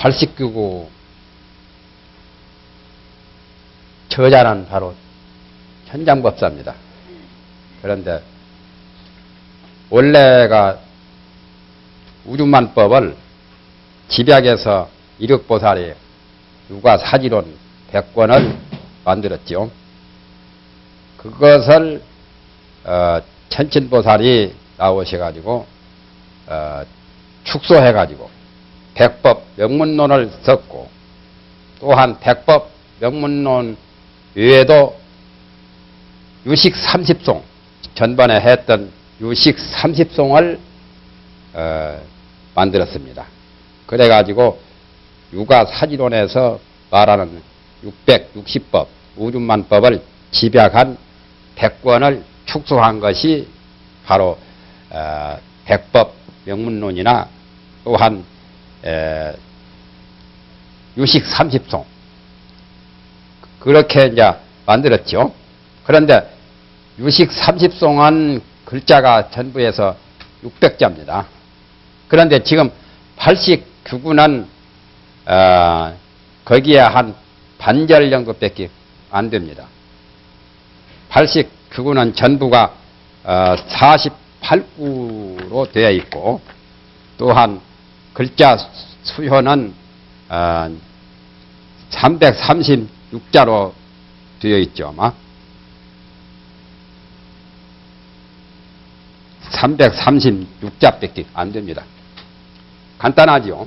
발식규구 저자는 바로 현장법사입니다. 그런데 원래가 우주만법을 집약해서 이륵보살이 육아사지론 100권을 만들었죠. 그것을 천친보살이 나오셔가지고 축소해가지고 백법 명문론을 썼고, 또한 백법 명문론 외에도 유식 30송, 전번에 했던 유식 30송을 만들었습니다. 그래가지고 육아사지론에서 말하는 660법, 우주만법을 집약한 100권을 축소한 것이 바로 백법 명문론이나 또한 유식 30송, 그렇게 이제 만들었죠. 그런데 유식 30송은 글자가 전부에서 600자입니다. 그런데 지금 89구는 거기에 한 반절 정도밖에 안 됩니다. 89구는 전부가 48구로 되어 있고, 또한 글자 수효는 336자로 되어 있죠. 아마 336자밖에 안 됩니다. 간단하죠.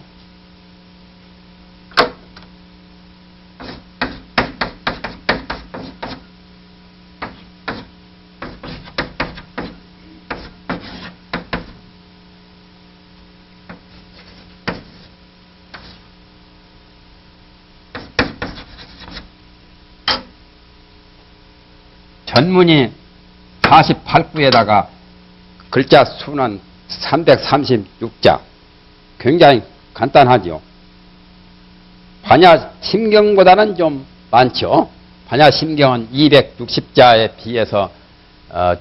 전문이 48구에다가 글자 수는 336자. 굉장히 간단하죠. 반야심경보다는 좀 많죠. 반야심경은 260자에 비해서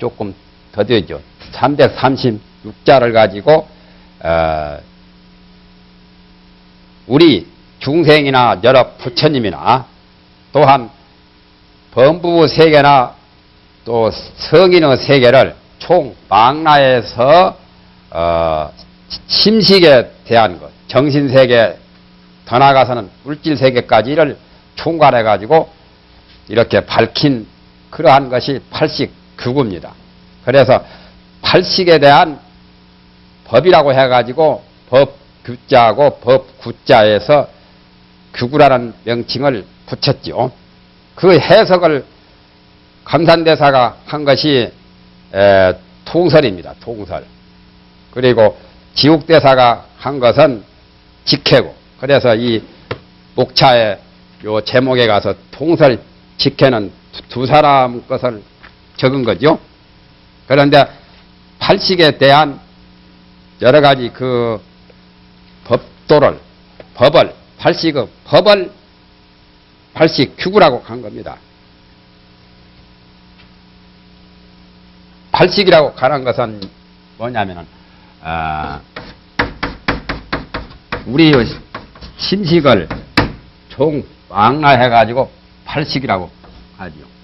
조금 더 되죠. 336자를 가지고 우리 중생이나 여러 부처님이나 또한 범부 세계나 또 성인의 세계를 총 망라해서 심식에 대한 것, 정신세계 더 나아가서는 물질세계까지를 총괄해가지고 이렇게 밝힌 그러한 것이 89구입니다. 그래서 80에 대한 법이라고 해가지고 법규자하고 법구자에서 규구라는 명칭을 붙였죠. 그 해석을 감산대사가 한 것이 통설입니다. 통설. 그리고 지옥대사가 한 것은 직해고. 그래서 이 목차의 요 제목에 가서 통설, 직해는 두 사람 것을 적은 거죠. 그런데 팔식에 대한 여러 가지 그 법도를, 법을, 팔식의 법을 팔식 규구라고 한 겁니다. 팔식이라고 가는 것은 뭐냐면은, 우리 심식을 총 망라해가지고 팔식이라고 하죠.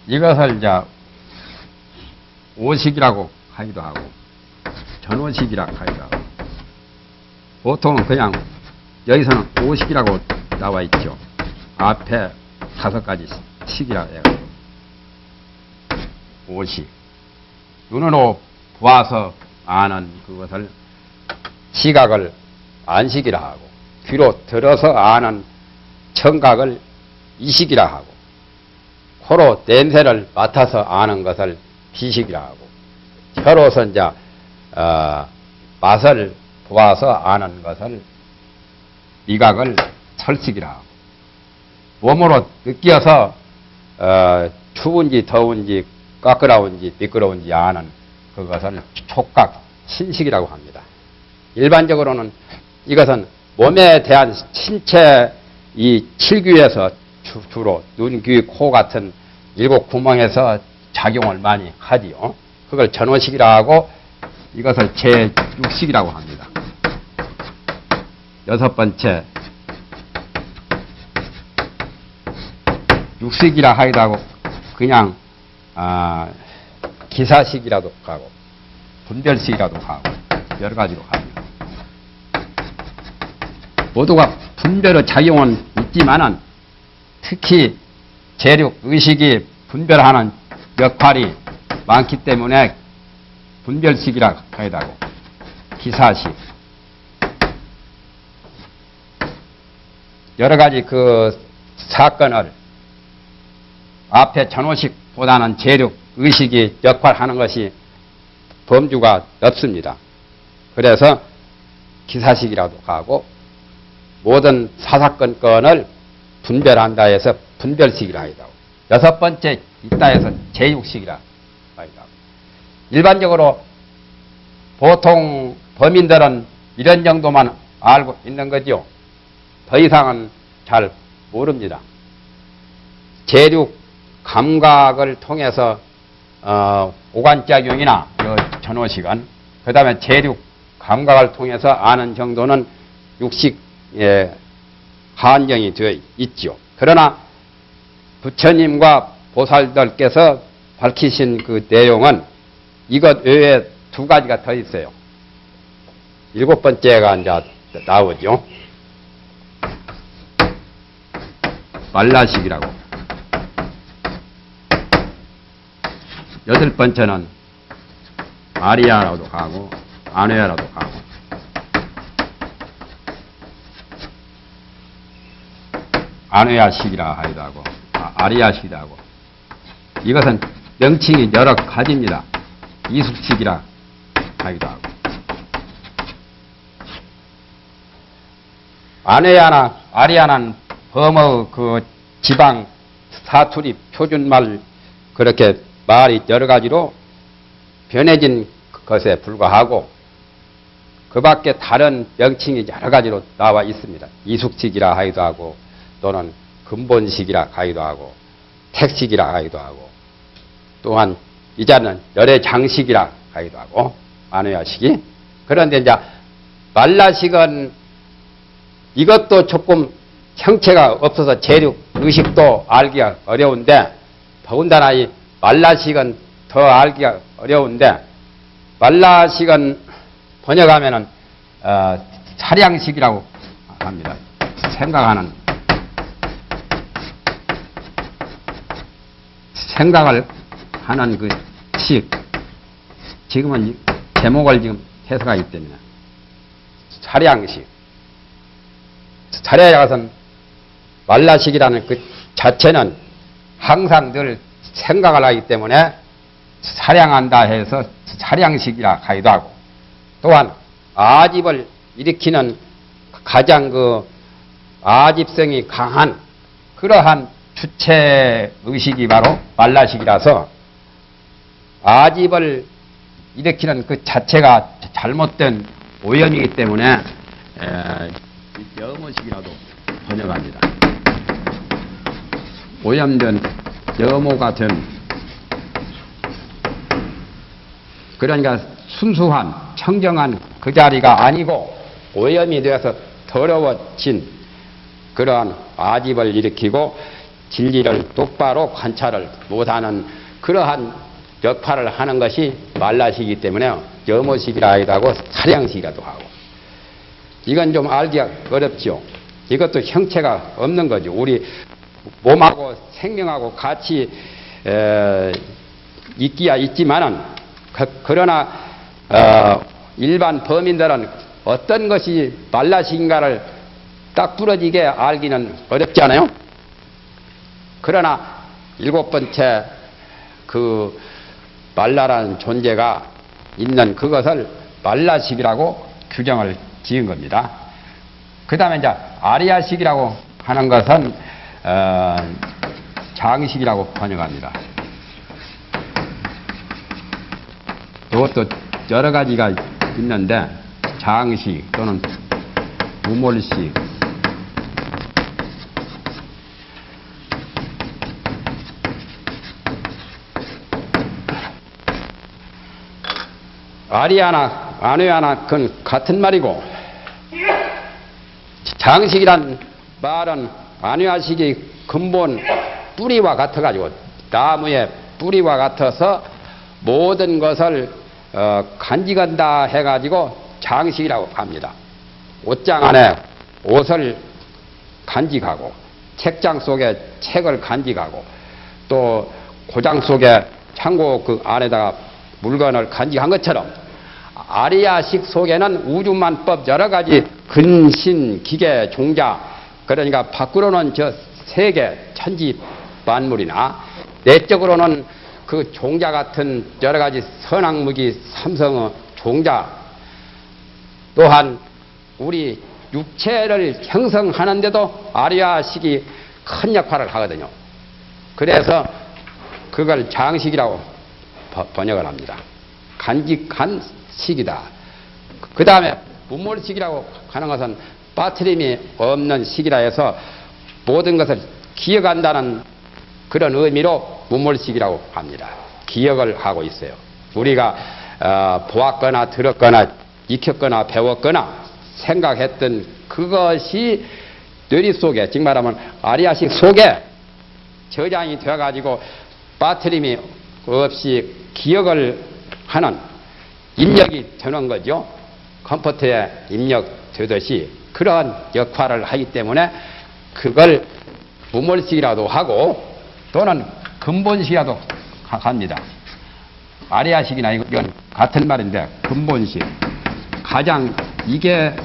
이것을 이제 오식이라고 하기도 하고 전오식이라고 하기도 하고, 보통은 그냥 여기서는 오식이라고 나와 있죠. 앞에 5가지 식이라고 해요. 오식. 눈으로 보아서 아는 그것을 시각을 안식이라 하고, 귀로 들어서 아는 청각을 이식이라 하고, 코로 냄새를 맡아서 아는 것을 비식이라 하고, 혀로서 이제 맛을 보아서 아는 것을 미각을 설식이라 하고, 몸으로 느껴서 추운지 더운지 까끌어온지 미끄러운지 아는 그것을 촉각 신식이라고 합니다. 일반적으로는 이것은 몸에 대한 신체 이 7귀에서 주로 눈, 귀, 코 같은 7구멍에서 작용을 많이 하지요. 그걸 전호식이라 하고 이것을 제6식이라고 합니다. 여섯 번째 육식이라 하기도 하고 그냥 기사식이라도 하고 분별식이라도 하고 여러 가지로 합니다. 모두가 분별의 작용은 있지만은 특히 재력 의식이 분별하는 역할이 많기 때문에 분별식이라 하기도 하고 기사식 여러 가지 그 사건을 앞에 전호식보다는 재력 의식이 역할하는 것이 범주가 넓습니다. 그래서 기사식이라도 하고 모든 사사건건을 분별한다 해서 분별식이라 하기도 하고 여섯 번째 있다 해서 제6식이라 하기도 하고 일반적으로 보통 범인들은 이런 정도만 알고 있는 거죠. 더 이상은 잘 모릅니다. 제6 감각을 통해서 오간작용이나 전호식은 그 다음에 제6 감각을 통해서 아는 정도는 육식에 한정이 되어 있죠. 그러나 부처님과 보살들께서 밝히신 그 내용은 이것 외에 두 가지가 더 있어요. 일곱 번째가 이제 나오죠. 말라식이라고. 여덟 번째는 아리야라도 하고 아뇌야라도 하고 아뇌야식이라 하기도 하고 아리야식이라 하고 이것은 명칭이 여러 가지입니다. 이숙식이라 하기도 하고 아뇌야나 아리야는 범의 그 지방 사투리 표준말 그렇게 말이 여러 가지로 변해진 것에 불과하고 그 밖에 다른 명칭이 여러 가지로 나와 있습니다. 이숙식이라 하기도 하고 또는 근본식이라 하기도 하고 택식이라 하기도 하고 또한 이자는 열애장식이라 하기도 하고 아뇌야식이 그런데 이제 말라식은 이것도 조금 형체가 없어서 재력 의식도 알기가 어려운데 더군다나 이 말라식은 더 알기가 어려운데 말라식은 번역하면은 차량식이라고 합니다. 생각을 하는 그 식. 지금은 제목을 지금 해석하기 때문에 차량식. 차량식은 말라식이라는 그 자체는 항상 늘 생각을 하기 때문에 사량한다 해서 사량식이라 하기도 하고 또한 아집을 일으키는 가장 그 아집성이 강한 그러한 주체 의식이 바로 말라식이라서 아집을 일으키는 그 자체가 잘못된 오염이기 때문에 염호식이라도 번역합니다. 오염된 염호가 된 그러니까 순수한 청정한 그 자리가 아니고 오염이 되어서 더러워진 그러한 아집을 일으키고 진리를 똑바로 관찰을 못하는 그러한 역할을 하는 것이 말라식이기 때문에 염호식이라 하기도 하고 사량식이라도 하고 이건 좀 알기가 어렵죠. 이것도 형체가 없는 거죠. 우리 몸하고 생명하고 같이 있기야 있지만은 그러나 일반 범인들은 어떤 것이 말라식인가를 딱 부러지게 알기는 어렵지 않아요? 그러나 일곱 번째 그 말라라는 존재가 있는 그것을 말라식이라고 규정을 지은 겁니다. 그 다음에 이제 아리아식이라고 하는 것은 장식이라고 번역합니다. 이것도 여러 가지가 있는데 장식 또는 우몰식, 아리아나 아누아나 그건 같은 말이고, 장식이란 말은 아누아식이 근본 뿌리와 같아가지고 나무의 뿌리와 같아서 모든 것을 간직한다 해가지고 장식이라고 합니다. 옷장 안에 옷을 간직하고, 책장 속에 책을 간직하고, 또 고장 속에 창고 그 안에다가 물건을 간직한 것처럼 아리아식 속에는 우주만법 여러 가지 근신, 기계, 종자, 그러니까 밖으로는 저 세계, 천지 만물이나 내적으로는 그 종자 같은 여러 가지 선악무기, 삼성의 종자, 또한 우리 육체를 형성하는데도 아리아식이 큰 역할을 하거든요. 그래서 그걸 장식이라고 번역을 합니다. 간직한 식이다. 그 다음에 무몰식이라고 하는 것은 빠트림이 없는 식이라 해서 모든 것을 기억한다는 그런 의미로 무몰식이라고 합니다. 기억을 하고 있어요. 우리가 보았거나 들었거나 익혔거나 배웠거나 생각했던 그것이 뇌리 속에, 즉 말하면 아리아식 속에 저장이 되어가지고 빠트림이 없이 기억을 하는 입력이 되는 거죠. 컴퓨터에 입력되듯이 그러한 역할을 하기 때문에 그걸 무몰식이라도 하고 또는 근본식이라도 합니다. 아리아식이나 이건 같은 말인데 근본식, 가장 이게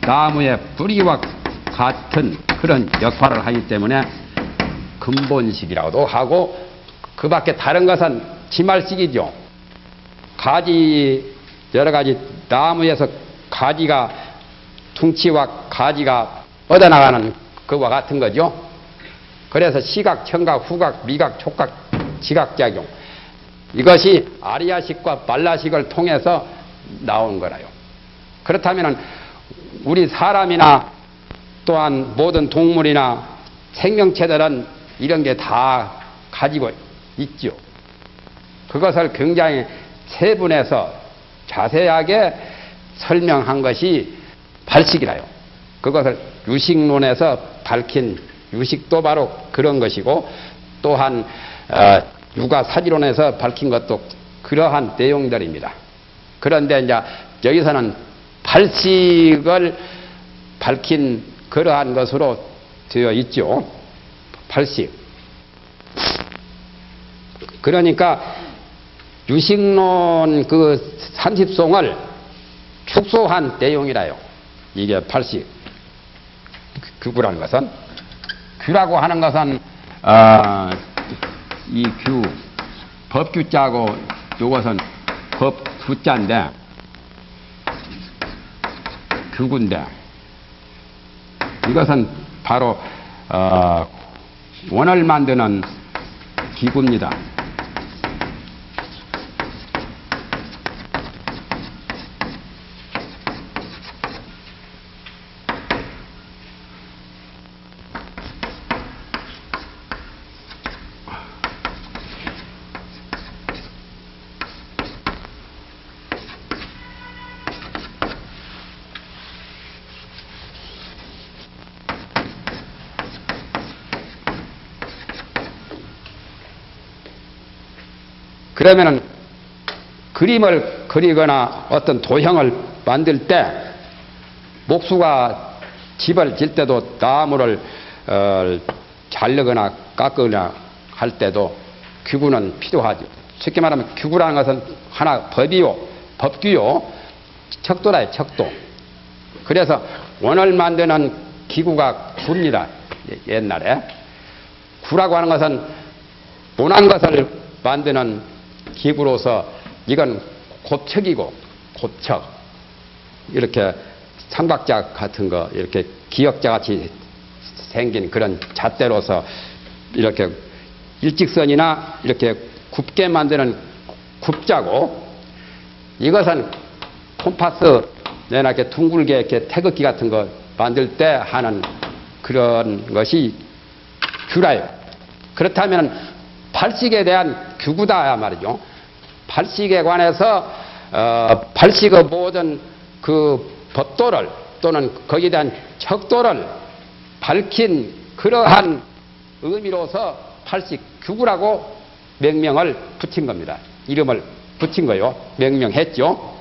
나무의 뿌리와 같은 그런 역할을 하기 때문에 근본식이라고도 하고, 그 밖에 다른 것은 지말식이죠. 가지, 여러 가지 나무에서 가지가, 퉁치와 가지가 뻗어나가는 그와 같은 거죠. 그래서 시각, 청각, 후각, 미각, 촉각, 지각작용, 이것이 아리아식과 말라식을 통해서 나온 거라요. 그렇다면 우리 사람이나 또한 모든 동물이나 생명체들은 이런 게 다 가지고 있죠. 그것을 굉장히 세분해서 자세하게 설명한 것이 발식이라요. 그것을 유식론에서 밝힌 유식도 바로 그런 것이고, 또한 육아사지론에서 밝힌 것도 그러한 내용들입니다. 그런데 이제 여기서는 발식을 밝힌 그러한 것으로 되어 있죠. 발식. 그러니까 유식론 그 30송을 축소한 내용이라요. 이게 발식. 규구라는 것은, 규라고 하는 것은 이 규, 법규자고 이것은 법규자인데 규구인데, 이것은 바로 원을 만드는 기구입니다. 그러면은 그림을 그리거나 어떤 도형을 만들 때, 목수가 집을 질 때도 나무를 자르거나 깎거나 할 때도 규구는 필요하죠. 쉽게 말하면 규구라는 것은 하나 법이요, 법규요, 척도라요, 척도. 그래서 원을 만드는 기구가 구입니다. 옛날에 구라고 하는 것은 모난 것을 만드는 기구로서 이건 곱척이고 곱척 이렇게 삼각자 같은 거 이렇게 기역자 같이 생긴 그런 잣대로서 이렇게 일직선이나 이렇게 굽게 만드는 굽자고 이것은 콤파스 내나 이렇게 둥글게 이렇게 태극기 같은 거 만들 때 하는 그런 것이 규라요. 그렇다면 발식에 대한 규구다 말이죠. 발식에 관해서 발식의 모든 그 법도를 또는 거기에 대한 척도를 밝힌 그러한 의미로서 발식 규구라고 명명을 붙인 겁니다. 이름을 붙인 거요. 명명했죠.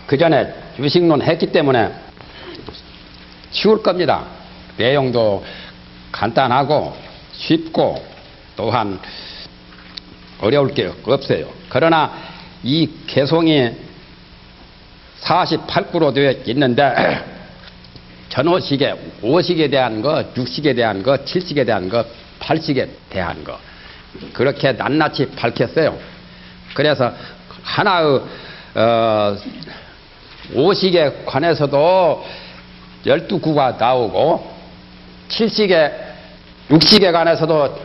그 전에 유식론 했기 때문에 쉬울 겁니다. 내용도 간단하고 쉽고 또한 어려울 게 없어요. 그러나 이 개송이 48구로 되어 있는데 전오식에 5식에 대한 거, 6식에 대한 거, 7식에 대한 거, 8식에 대한 거 그렇게 낱낱이 밝혔어요. 그래서 하나의 5식에 관해서도 12구가 나오고 7식에 6식에 관해서도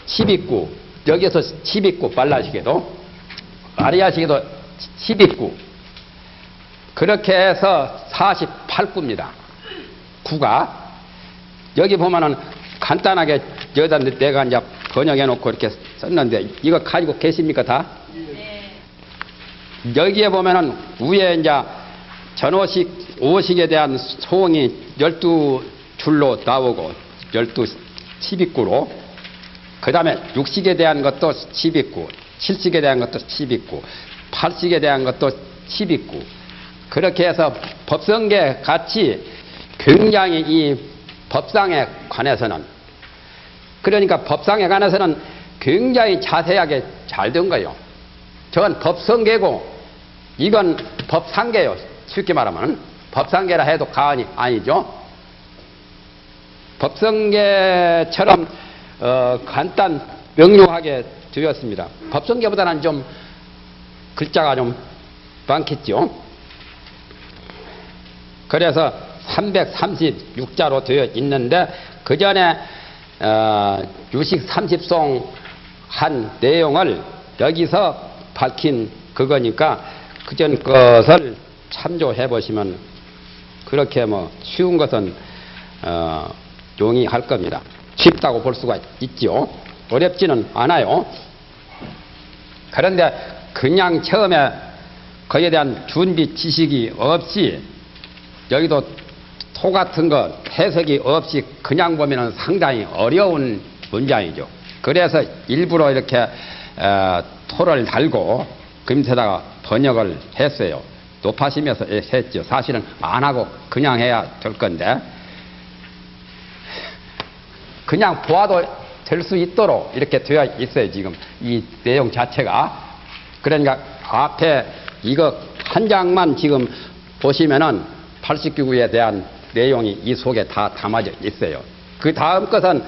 12구 여기서 12구 빨라식에도 아리아식에도 12구 그렇게 해서 48구입니다. 구가 여기 보면은 간단하게 여기다 내가 이제 번역해 놓고 이렇게 썼는데 이거 가지고 계십니까 다? 네. 여기에 보면은 위에 이제 전오식, 오식에 대한 소응이 12줄로 나오고 12구로 그 다음에 6식에 대한 것도 12구, 7식에 대한 것도 12구, 8식에 대한 것도 12구 그렇게 해서 법성계 같이 굉장히 이 법상에 관해서는 그러니까 법상에 관해서는 굉장히 자세하게 잘 된 거예요. 저건 법성계고 이건 법상계요. 쉽게 말하면 법상계라 해도 과언이 아니죠. 법성계처럼 간단 명료하게 되었습니다. 법성계보다는 좀 글자가 좀 많겠죠. 그래서 336자로 되어 있는데 그 전에 유식 30송 한 내용을 여기서 밝힌 그거니까 그전 것을 참조해 보시면 그렇게 뭐 쉬운 것은 용이할 겁니다. 쉽다고 볼 수가 있죠. 어렵지는 않아요. 그런데 그냥 처음에 거기에 대한 준비 지식이 없이 여기도 토 같은 거 해석이 없이 그냥 보면 상당히 어려운 문장이죠. 그래서 일부러 이렇게 토를 달고 그 밑에다가 번역을 했어요. 높아지면서 했죠. 사실은 안 하고 그냥 해야 될 건데 그냥 보아도 될 수 있도록 이렇게 되어 있어요. 지금 이 내용 자체가. 그러니까 앞에 이거 한 장만 지금 보시면은 80기구에 대한 내용이 이 속에 다 담아져 있어요. 그 다음 것은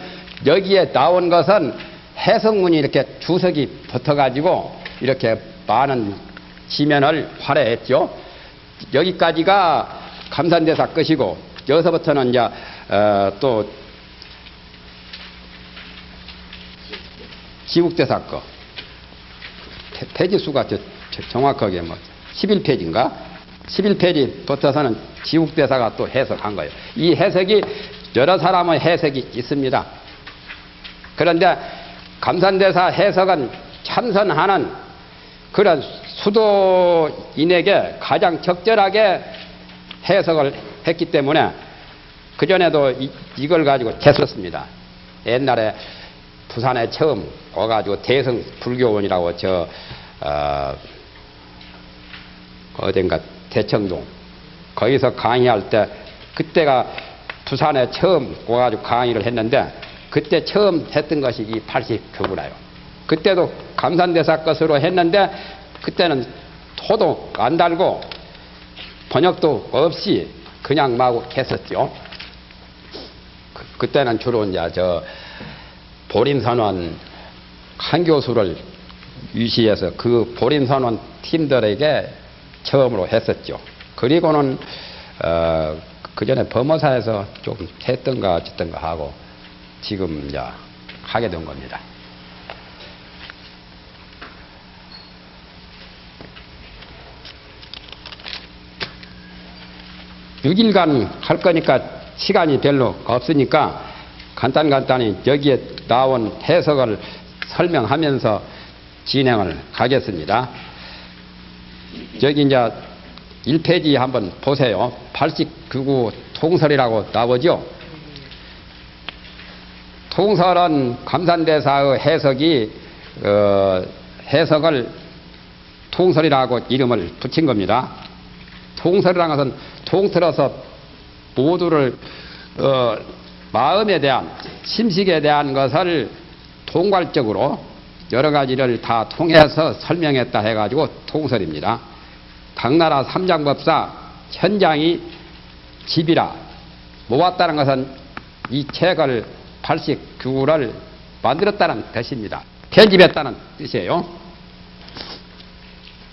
여기에 나온 것은 해석문이 이렇게 주석이 붙어가지고 이렇게 많은 지면을 활용했죠. 여기까지가 감산대사 끝이고 여기서부터는 이제 또 지국대사 거 페이지 수가 정확하게 뭐 11페이지인가 11페이지부터서는 지국대사가 또 해석한 거예요. 이 해석이 여러 사람의 해석이 있습니다. 그런데 감산대사 해석은 참선하는 그런 수도인에게 가장 적절하게 해석을 했기 때문에 그전에도 이걸 가지고 했었습니다. 옛날에 부산에 처음 와가지고 대성 불교원이라고 어딘가 대청동 거기서 강의할 때 그때가 부산에 처음 와가지고 강의를 했는데 그때 처음 했던 것이 이 80교구라요. 그때도 감산대사 것으로 했는데 그때는 토도 안 달고 번역도 없이 그냥 마구 했었죠. 그때는 주로 이제 저 보림선원 한 교수를 유시해서 그 보림선원 팀들에게 처음으로 했었죠. 그리고는 그 전에 범어사에서 조금 했던가 어쨌던가 하고 지금 이제 하게 된 겁니다. 6일간 할 거니까 시간이 별로 없으니까 간단히 여기에 나온 해석을 설명하면서 진행을 하겠습니다. 여기 이제 1페이지 한번 보세요. 89구 통설이라고 나오죠. 통설은 감산대사의 해석을 통설이라고 이름을 붙인 겁니다. 통설이라는 것은 통틀어서 모두를 마음에 대한 심식에 대한 것을 통괄적으로 여러 가지를 다 통해서 설명했다 해가지고 통설입니다. 당나라 삼장법사 현장이 집이라 모았다는 것은 이 책을 89구를 만들었다는 뜻입니다. 편집했다는 뜻이에요.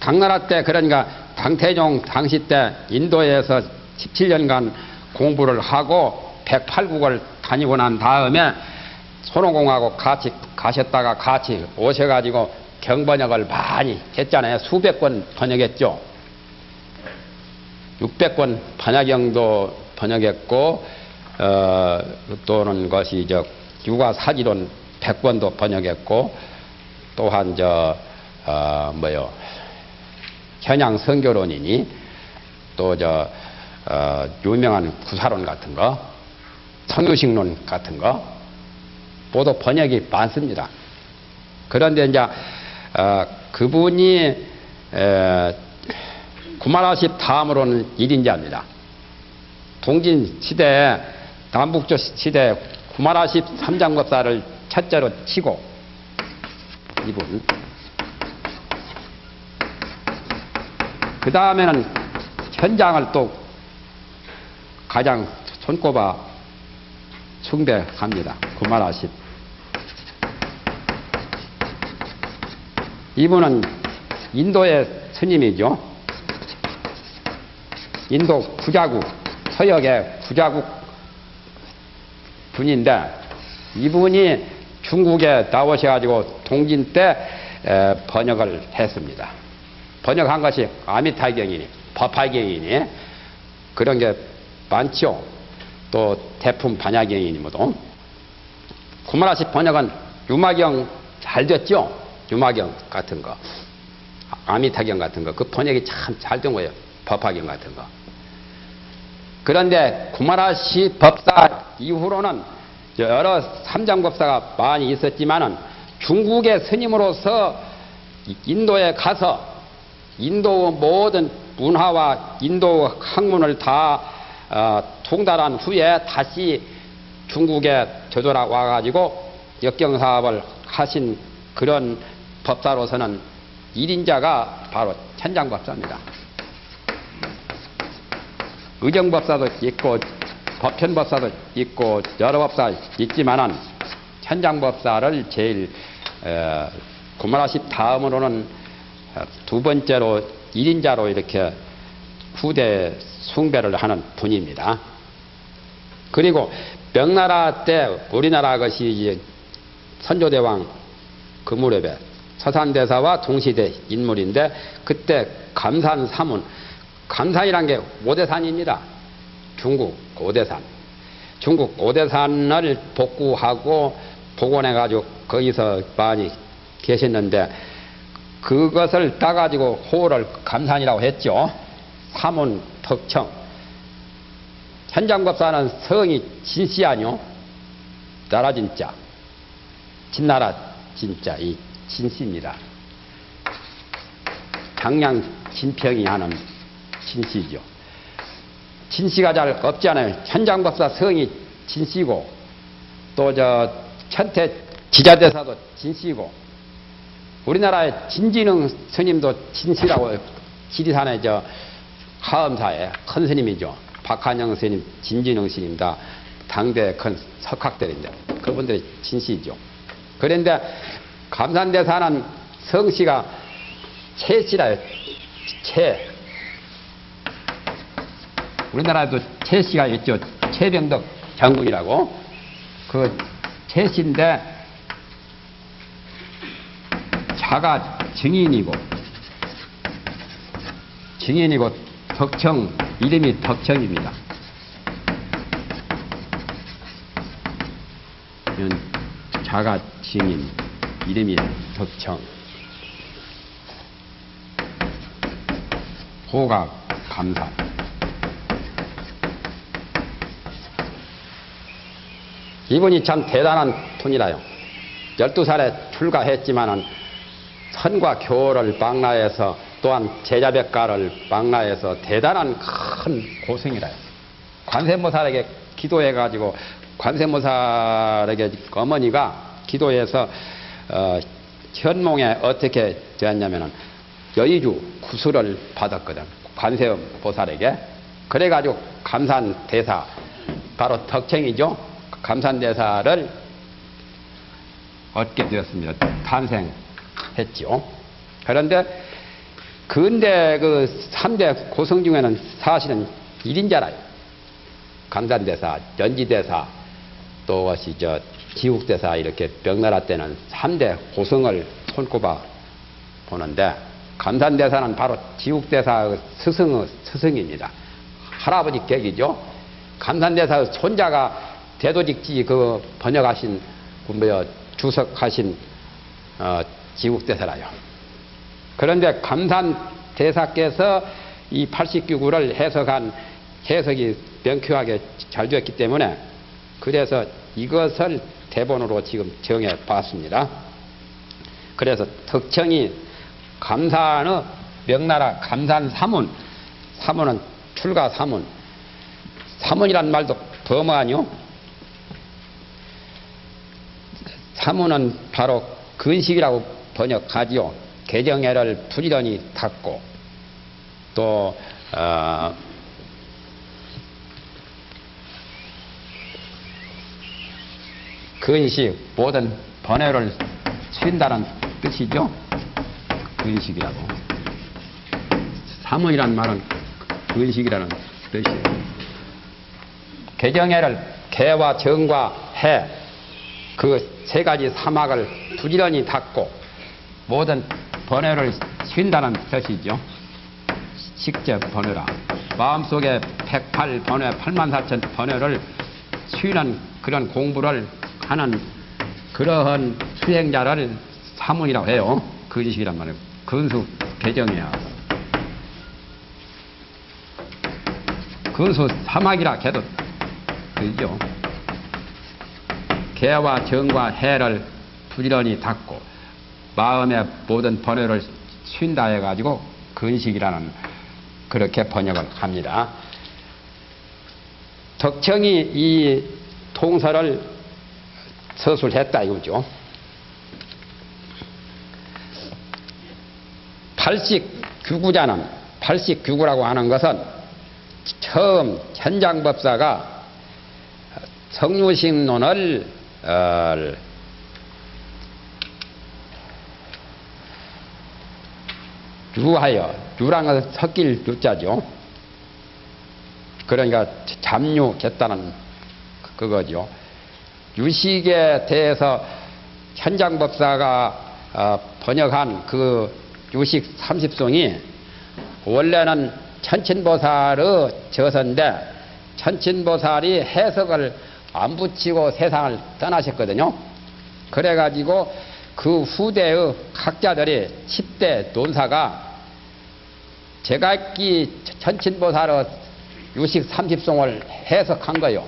당나라 때 그러니까 당태종 당시 때 인도에서 17년간 공부를 하고 108국을 다니고 난 다음에 손오공하고 같이 가셨다가 같이 오셔가지고 경번역을 많이 했잖아요. 수백 권 번역했죠. 600권 번역경도 번역했고 또는 것이 육아사지론 100권도 번역했고 또한 현양 성교론이니 또 유명한 구사론 같은 거, 성유식론 같은 거 모두 번역이 많습니다. 그런데 이제 그분이 구마라십 다음으로는 1인자입니다. 동진 시대에 남북조 시대에 구마라십 삼장법사를 첫째로 치고 이분 그 다음에는 현장을 또 가장 손꼽아 숭배합니다. 구마라십. 이분은 인도의 스님이죠. 인도 구자국, 서역의 구자국 분인데 이분이 중국에 나오셔가지고 동진 때 번역을 했습니다. 번역한 것이 아미타경이니 법화경이니 그런 게 많죠. 또 태품 반야경이니 뭐도. 구마라십 번역은 유마경 잘 됐죠. 유마경 같은 거, 아미타경 같은 거, 그 번역이 참 잘 된 거예요. 법화경 같은 거. 그런데 구마라십 법사 이후로는 여러 삼장법사가 많이 있었지만은 중국의 스님으로서 인도에 가서 인도 모든 문화와 인도 학문을 다 통달한 후에 다시 중국에 되돌아와가지고 역경사업을 하신 그런 법사로서는 1인자가 바로 천장법사입니다. 의정법사도 있고 법현법사도 있고 여러 법사 있지만은 천장법사를 제일 구마라십 다음으로는 두 번째로 1인자로 이렇게 후대 숭배를 하는 분입니다. 그리고 명나라 때 우리나라 것이 선조대왕 그 무렵에 서산대사와 동시대 인물인데 그때 감산 사문, 감산이란 게 오대산입니다. 중국 오대산. 중국 오대산을 복구하고 복원해가지고 거기서 많이 계셨는데 그것을 따가지고 호를 감산이라고 했죠. 사문 덕청. 현장법사는 성이 진씨 아니요? 나라 진짜. 진나라 진짜 이 진씨입니다. 장량 진평이 하는 진씨죠. 진씨가 잘 없잖아요. 현장법사 성이 진씨고 또 천태 지자대사도 진씨고 우리나라의 진진흥 스님도 진씨라고 지리산의 저 하엄사의 큰 스님이죠. 박한영 스님, 진진흥 스님 다 당대 큰 석학들인데 그분들이 진씨죠. 그런데 감산대사는 성씨가 최씨라요. 최. 우리나라에도 최씨가 있죠. 최병덕 장군이라고. 그 최씨인데 자가 증인이고 덕청, 이름이 덕청입니다. 자가 증인, 이름이 덕청. 호가 감산. 이분이 참 대단한 분이라요. 12살에 출가했지만은 선과 교를 망라해서 또한 제자백가를 망라해서 대단한 큰 고생이라요. 관세음보살에게 기도해가지고 관세음보살에게 어머니가 기도해서 현몽에 어떻게 되었냐면은 여의주 구슬을 받았거든. 관세음보살에게. 그래가지고 감산대사 바로 덕청이죠. 감산대사를 얻게 되었습니다. 탄생했죠. 그런데 근대 그 3대 고성 중에는 사실은 1인자라요. 감산대사, 연지대사, 또 저 지국대사 이렇게 명나라 때는 3대 고성을 손꼽아 보는데 감산대사는 바로 지국대사의 스승입니다. 할아버지 격이죠. 감산대사의 손자가 대도직지 그 번역하신 주석하신 지국대사라요. 그런데 감산대사께서 이 80규구를 해석한 해석이 명쾌하게 잘 되었기 때문에 그래서 이것을 대본으로 지금 정해 봤습니다. 그래서 덕청이 감산의 명나라 감산 사문, 사문은 출가 사문, 사문이란 말도 범어하뇨. 사문은 바로 근식이라고 번역하지요. 개정애를 부지런히 닦고 또 근식 모든 번뇌를 쉰다는 뜻이죠. 근식이라고. 사문이란 말은 근식이라는 뜻이에요. 개정애를 개와 정과 해 그 세 가지 사막을 부지런히 닦고 모든 번뇌를 쉰다는 뜻이죠. 식적 번뇌라. 마음속에 108번뇌, 84,000 번뇌를 쉬는 그런 공부를 하는 그러한 수행자를 사문이라고 해요. 근식이란 말이에요. 근수 개정이야. 근수 사막이라 해도 되죠. 개와 정과 해를 부지런히 닦고 마음의 모든 번뇌를 쉰다 해가지고 근식이라는 그렇게 번역을 합니다. 덕청이 이 통설을 서술했다 이거죠. 80규구자는 80규구라고 하는 것은 처음 현장법사가 성유식론을 유하여, 유란 것은 섞일 유자죠. 그러니까 잠유겠다는 그거죠. 유식에 대해서 현장법사가 번역한 그 유식 30송이 원래는 천친보살의 저서인데 천친보살이 해석을 안 붙이고 세상을 떠나셨거든요. 그래가지고 그 후대의 학자들이 10대 논사가 제갈기 천친보살의 유식 30송을 해석한 거요.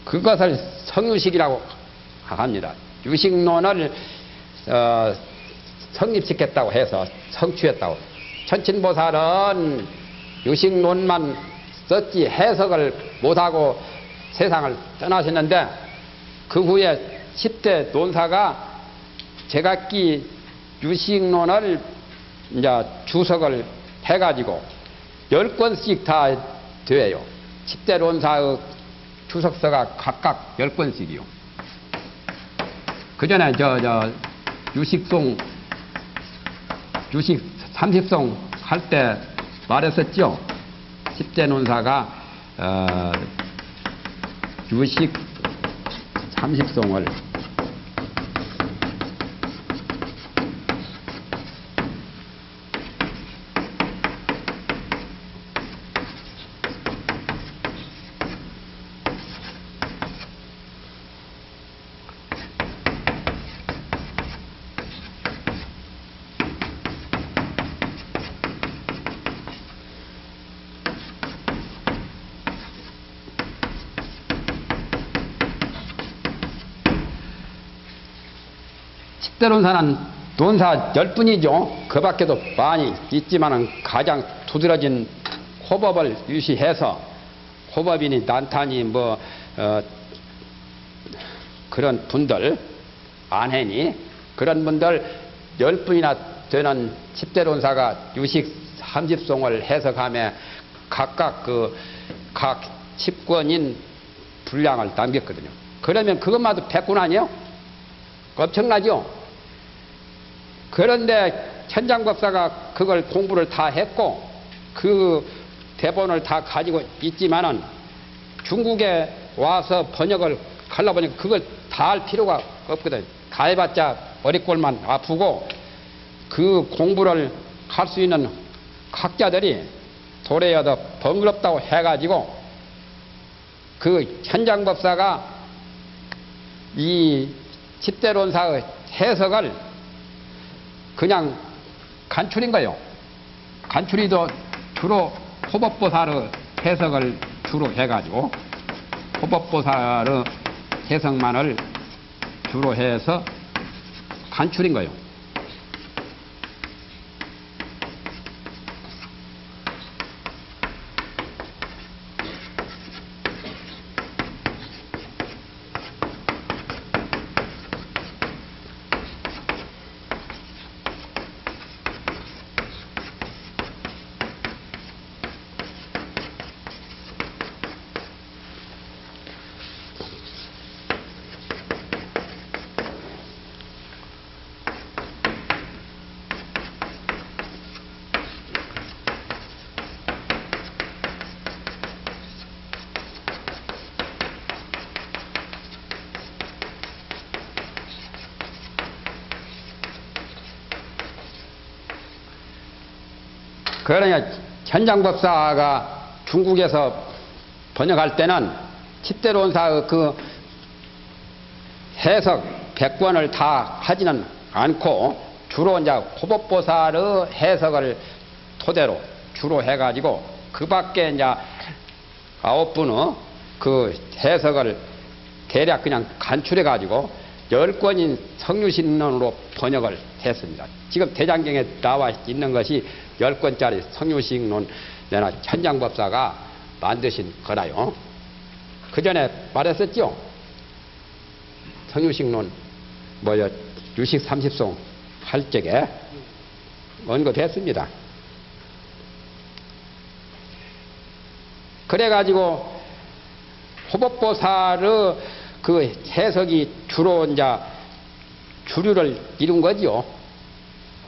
그것을 성유식이라고 합니다. 유식론을 성립시켰다고 해서 성취했다고. 천친보살은 유식론만 썼지 해석을 못하고 세상을 떠나셨는데 그 후에 10대 논사가 제각기 유식론을 이제 주석을 해가지고 10권씩 다 돼요. 10대 논사의 주석서가 각각 10권씩이요. 그 전에 유식송, 유식 30송 할 때 말했었죠. 10대 논사가 유식 30송을 논사는 논사 10분이죠. 그 밖에도 많이 있지만 가장 두드러진 호법을 유시해서 호법이니 난타니 그런 분들 안해니 그런 분들 10분이나 되는 10대 논사가 유식 30송을 해석하며 각각 각 10권인 분량을 남겼거든요. 그러면 그것마도 100권 아니에요? 엄청나죠? 그런데 천장법사가 그걸 공부를 다 했고 그 대본을 다 가지고 있지만은 중국에 와서 번역을 하려 보니까 그걸 다 할 필요가 없거든. 다 해봤자 머리꼴만 아프고 그 공부를 할 수 있는 학자들이 도래여도 번거롭다고 해가지고 그 천장법사가 이 10대 논사의 해석을 그냥 간추린 거예요. 간추리도 주로 호법보살의 해석을 주로 해가지고 호법보살의 해석만을 주로 해서 간추린 거예요. 그러냐 천장법사가 중국에서 번역할 때는 10대 논사의 그 해석 100권을 다 하지는 않고 주로 이제 호법보살의 해석을 토대로 주로 해가지고 그 밖에 이제 9분의 그 해석을 대략 그냥 간추려가지고 10권인 성유신론으로 번역을 했습니다. 지금 대장경에 나와 있는 것이 10권짜리 성유신론 내나 천장법사가 만드신 거라요. 그 전에 말했었죠. 성유신론 유식 30송 할 적에 언급했습니다. 그래가지고 호법보살의 그 해석이 주로 이제 주류를 이룬 거지요.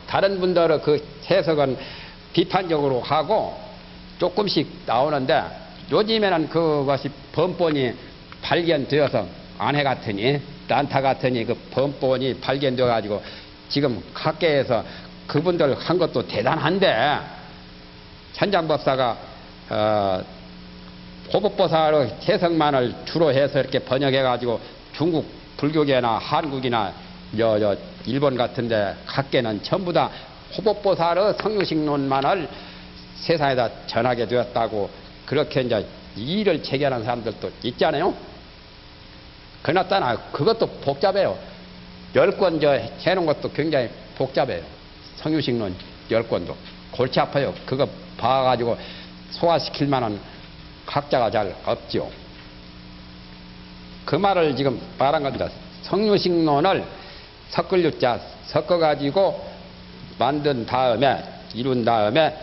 다른 분들의 그 해석은 비판적으로 하고 조금씩 나오는데 요즘에는 그것이 번본이 발견되어서 안해 같으니 난타 같으니 그 번본이 발견되어 가지고 지금 학계에서 그분들 한 것도 대단한데 천장법사가 호법보살의 해석만을 주로 해서 이렇게 번역해 가지고 중국 불교계나 한국이나 일본 같은데 학계는 전부 다 호법보살의 성유식론만을 세상에다 전하게 되었다고 그렇게 이제 이의를 제기하는 사람들도 있잖아요. 그나따나 그것도 복잡해요. 10권 해놓은 것도 굉장히 복잡해요. 성유식론 10권도 골치 아파요. 그거 봐가지고 소화시킬 만한 학자가 잘 없죠. 그 말을 지금 말한 겁니다. 성유식론을 섞을 유자 섞어가지고 만든 다음에, 이룬 다음에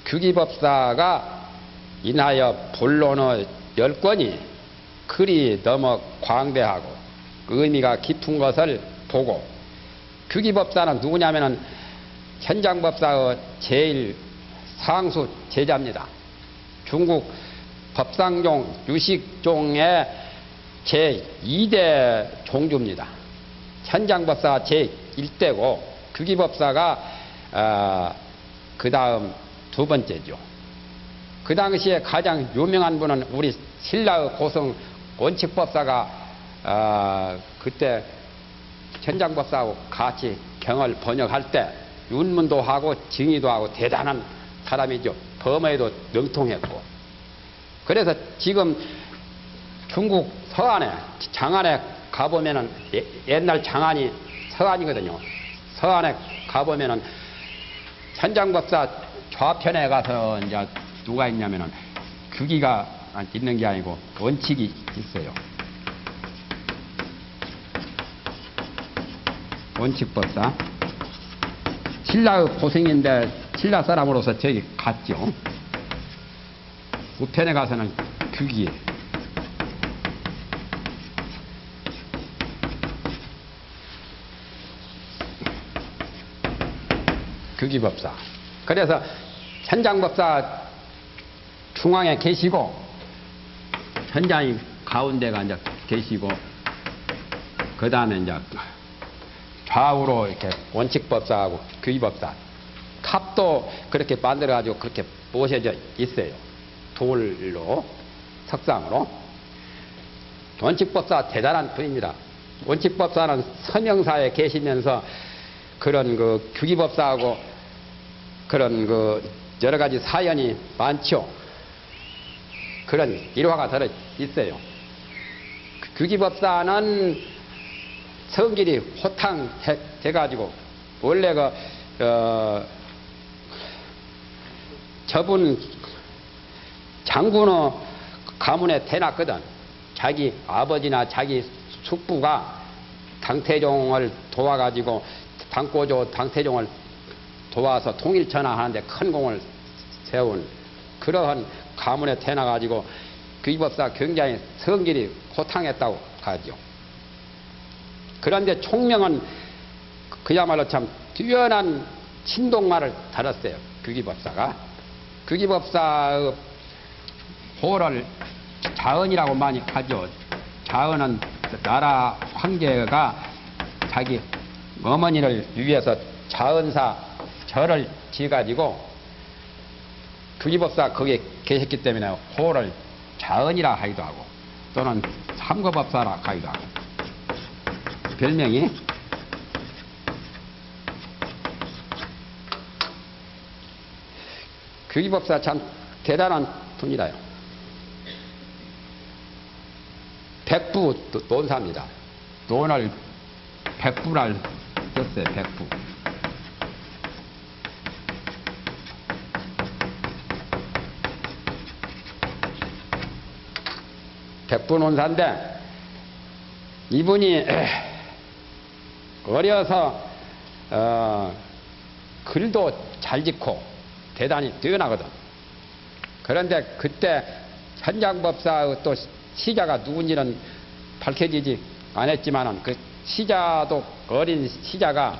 규기법사가 인하여 본론의 10권이 그리 너무 광대하고 의미가 깊은 것을 보고, 규기법사는 누구냐면은 현장법사의 제일 상수 제자입니다. 중국 법상종 유식종의 제2대 종주입니다. 현장법사가 제1대고 규기법사가 그 다음 두 번째죠. 그 당시에 가장 유명한 분은 우리 신라의 고성 원칙법사가 그때 현장법사하고 같이 경을 번역할 때 윤문도 하고 증의도 하고 대단한 사람이죠. 범어에도 능통했고. 그래서 지금 중국 서안에, 장안에 가보면은, 옛날 장안이 서안이거든요. 서안에 가보면은 현장법사 좌편에 가서 이제 누가 있냐면은 규기가 있는 게 아니고 원칙이 있어요. 원칙법사. 신라의 고생인데 신라 사람으로서 저기 갔죠. 우편에 가서는 규기. 규기법사. 그래서 현장법사 중앙에 계시고, 현장이 가운데가 이제 계시고, 그 다음에 이제 좌우로 이렇게 원칙법사하고 규기법사. 탑도 그렇게 만들어가지고 그렇게 모셔져 있어요. 돌로, 석상으로. 원칙법사 대단한 분입니다. 원칙법사는 서명사에 계시면서 그런 그 규기법사하고 그런 그 여러 가지 사연이 많죠. 그런 일화가 들어 있어요. 규기법사는 성질이 호탕해가지고 원래 저분 장군의 가문에 태어났거든. 자기 아버지나 자기 숙부가 당태종을 도와가지고 당고조 당태종을 도와서 통일천하하는데 큰 공을 세운 그러한 가문에 태어나가지고 규기법사 굉장히 성질이 호탕했다고 하죠. 그런데 총명은 그야말로 참 뛰어난 친동말을 달았어요. 규기법사가. 규기법사의 호를 자언이라고 많이 하죠. 자언은 나라 황제가 자기 어머니를 위해서 자언사 절을 지어가지고 규기법사 거기에 계셨기 때문에 호를 자언이라 하기도 하고 또는 삼거법사라 하기도 하고 별명이. 규기법사 참 대단한 분이라요. 백부 논사입니다. 논을 백부를 썼어요. 백부. 백부 논사인데 이분이 어려서 글도 잘 짓고 대단히 뛰어나거든. 그런데 그때 현장법사의 또 시자가 누군지는 밝혀지지 않았지만은 그 시자도 어린 시자가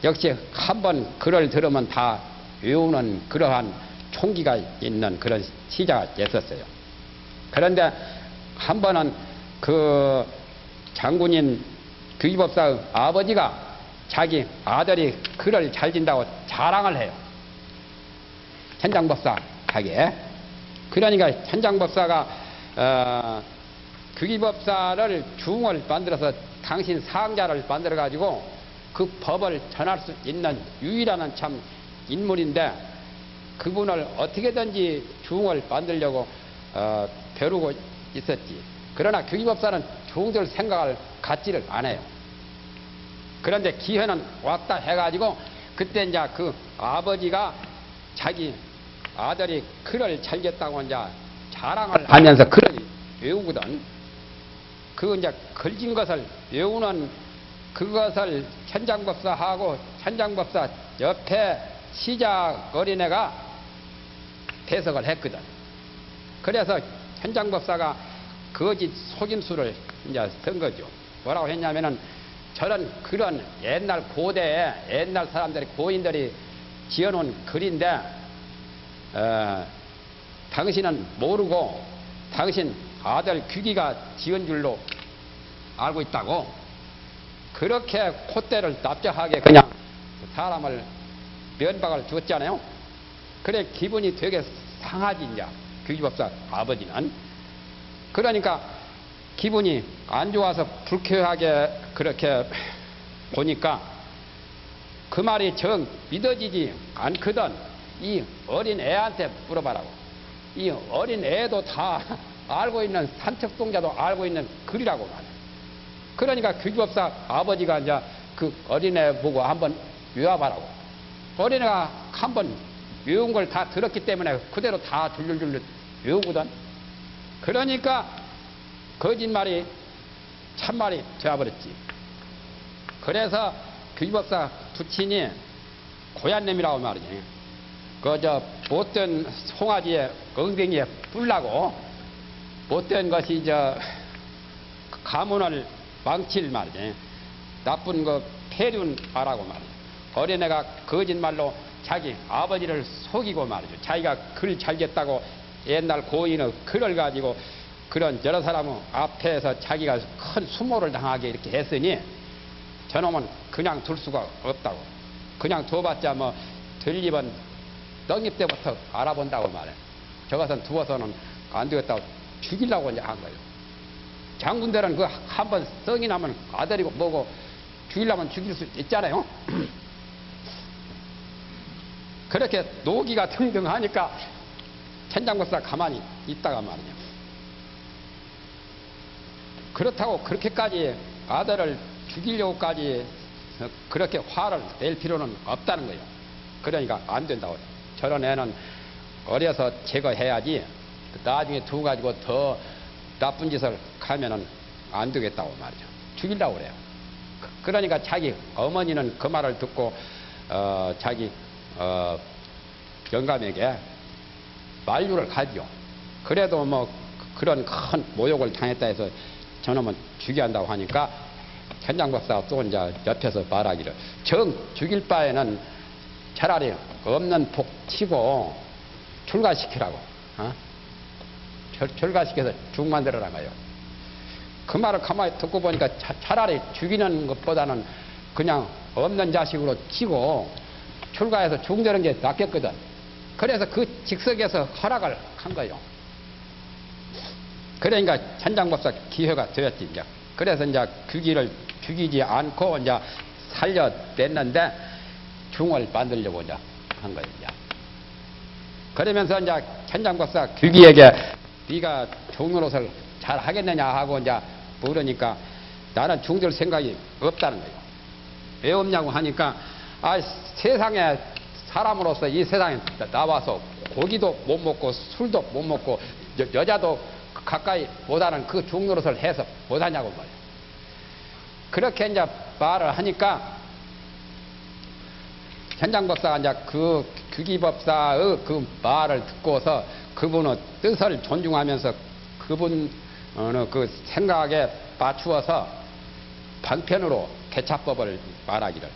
역시 한번 글을 들으면 다 외우는 그러한 총기가 있는 그런 시자가 있었어요. 그런데 한 번은 그 장군인 규기법사의 아버지가 자기 아들이 글을 잘 진다고 자랑을 해요. 현장법사에게. 그러니까 현장법사가 규기법사를 중을 만들어서 당신 상자를 만들어 가지고 그 법을 전할 수 있는 유일한 참 인물인데 그분을 어떻게든지 중을 만들려고 벼르고 있었지. 그러나 규기법사는 중들 생각을 갖지를 않아요. 그런데 기회는 왔다 해가지고 그때 이제 그 아버지가 자기 아들이 글을 잘 졌다고 이제 자랑을 하면서 글을 외우거든. 그 이제 걸진 것을 외우는 그것을 현장법사하고 현장법사 옆에 시작 어린애가 배석을 했거든. 그래서 현장법사가 거짓 속임수를 이제 쓴 거죠. 뭐라고 했냐면은 저런 그런 옛날 고대에 옛날 사람들이 고인들이 지어놓은 글인데 당신은 모르고 당신 아들 귀기가 지은 줄로 알고 있다고 그렇게 콧대를 납작하게 그냥 사람을 면박을 줬잖아요. 그래 기분이 되게 상하지 이제 귀기법사 아버지는. 그러니까 기분이 안 좋아서 불쾌하게 그렇게 보니까 그 말이 정 믿어지지 않거든. 이 어린 애한테 물어봐라고. 이 어린 애도 다 알고 있는 산책동자도 알고 있는 글이라고 말이야. 그러니까 귀기법사 아버지가 이제 그 어린애 보고 한번 외워봐라고. 어린애가 한번 외운 걸 다 들었기 때문에 그대로 다 줄줄줄 외우거든. 그러니까 거짓말이 참말이 되어버렸지. 그래서 귀기법사 부친이 고얀놈이라고 말이지. 그저 못된 송아지에 엉덩이에 뿔라고 못된 것이 저 가문을 망칠 말이지. 나쁜 거 폐륜하라고 말이지. 어린애가 거짓말로 자기 아버지를 속이고 말이죠. 자기가 글 잘겠다고 옛날 고인의 글을 가지고 그런 여러 사람 앞에서 자기가 큰 수모를 당하게 이렇게 했으니 저놈은 그냥 둘 수가 없다고. 그냥 둬봤자 뭐 들리면 떡잎 때부터 알아본다고 말해. 저것은 두어서는 안 되겠다고 죽이려고 이제 한 거예요. 장군들은 그 한 번 성이 나면 아들이고 뭐고 죽이려면 죽일 수 있잖아요. 그렇게 노기가 등등하니까 천장법사 가만히 있다가 말이야. 그렇다고 그렇게까지 아들을 죽이려고까지 그렇게 화를 낼 필요는 없다는 거예요. 그러니까 안 된다고. 저런 애는 어려서 제거해야지 나중에 두고 가지고 더 나쁜 짓을 하면은 안 되겠다고 말이죠. 죽이려고 그래요. 그러니까 자기 어머니는 그 말을 듣고 자기 영감에게 만류를 가죠. 그래도 뭐 그런 큰 모욕을 당했다 해서 저놈은 죽여야 한다고 하니까 현장법사가 또 이제 옆에서 말하기를 정 죽일 바에는 차라리 없는 복 치고 출가시키라고. 출가시켜서 죽 만들어라 가요. 그 말을 가만히 듣고 보니까 차라리 죽이는 것보다는 그냥 없는 자식으로 치고 출가해서 죽되는 게 낫겠거든. 그래서 그 직석에서 허락을 한 거예요. 그러니까 현장법사 기회가 되었지 이제. 그래서 이제 귀기를 죽이지 않고 이제 살려냈는데 중을 만들려고 이제 한 거예요. 이제. 그러면서 이제 현장법사 귀기에게 네가 종로릇을 잘 하겠느냐 하고 이제 물으니까 나는 중될 생각이 없다는 거예요. 왜 없냐고 하니까 세상에 사람으로서 이 세상에 나와서 고기도 못 먹고 술도 못 먹고 여자도 가까이 못하는 그 중노릇을 해서 못하냐고 말이에요. 그렇게 이제 말을 하니까 현장법사가 이제 그 귀기법사의 그 말을 듣고서 그분의 뜻을 존중하면서 그분의 그 생각에 맞추어서 방편으로 개차법을 말하기를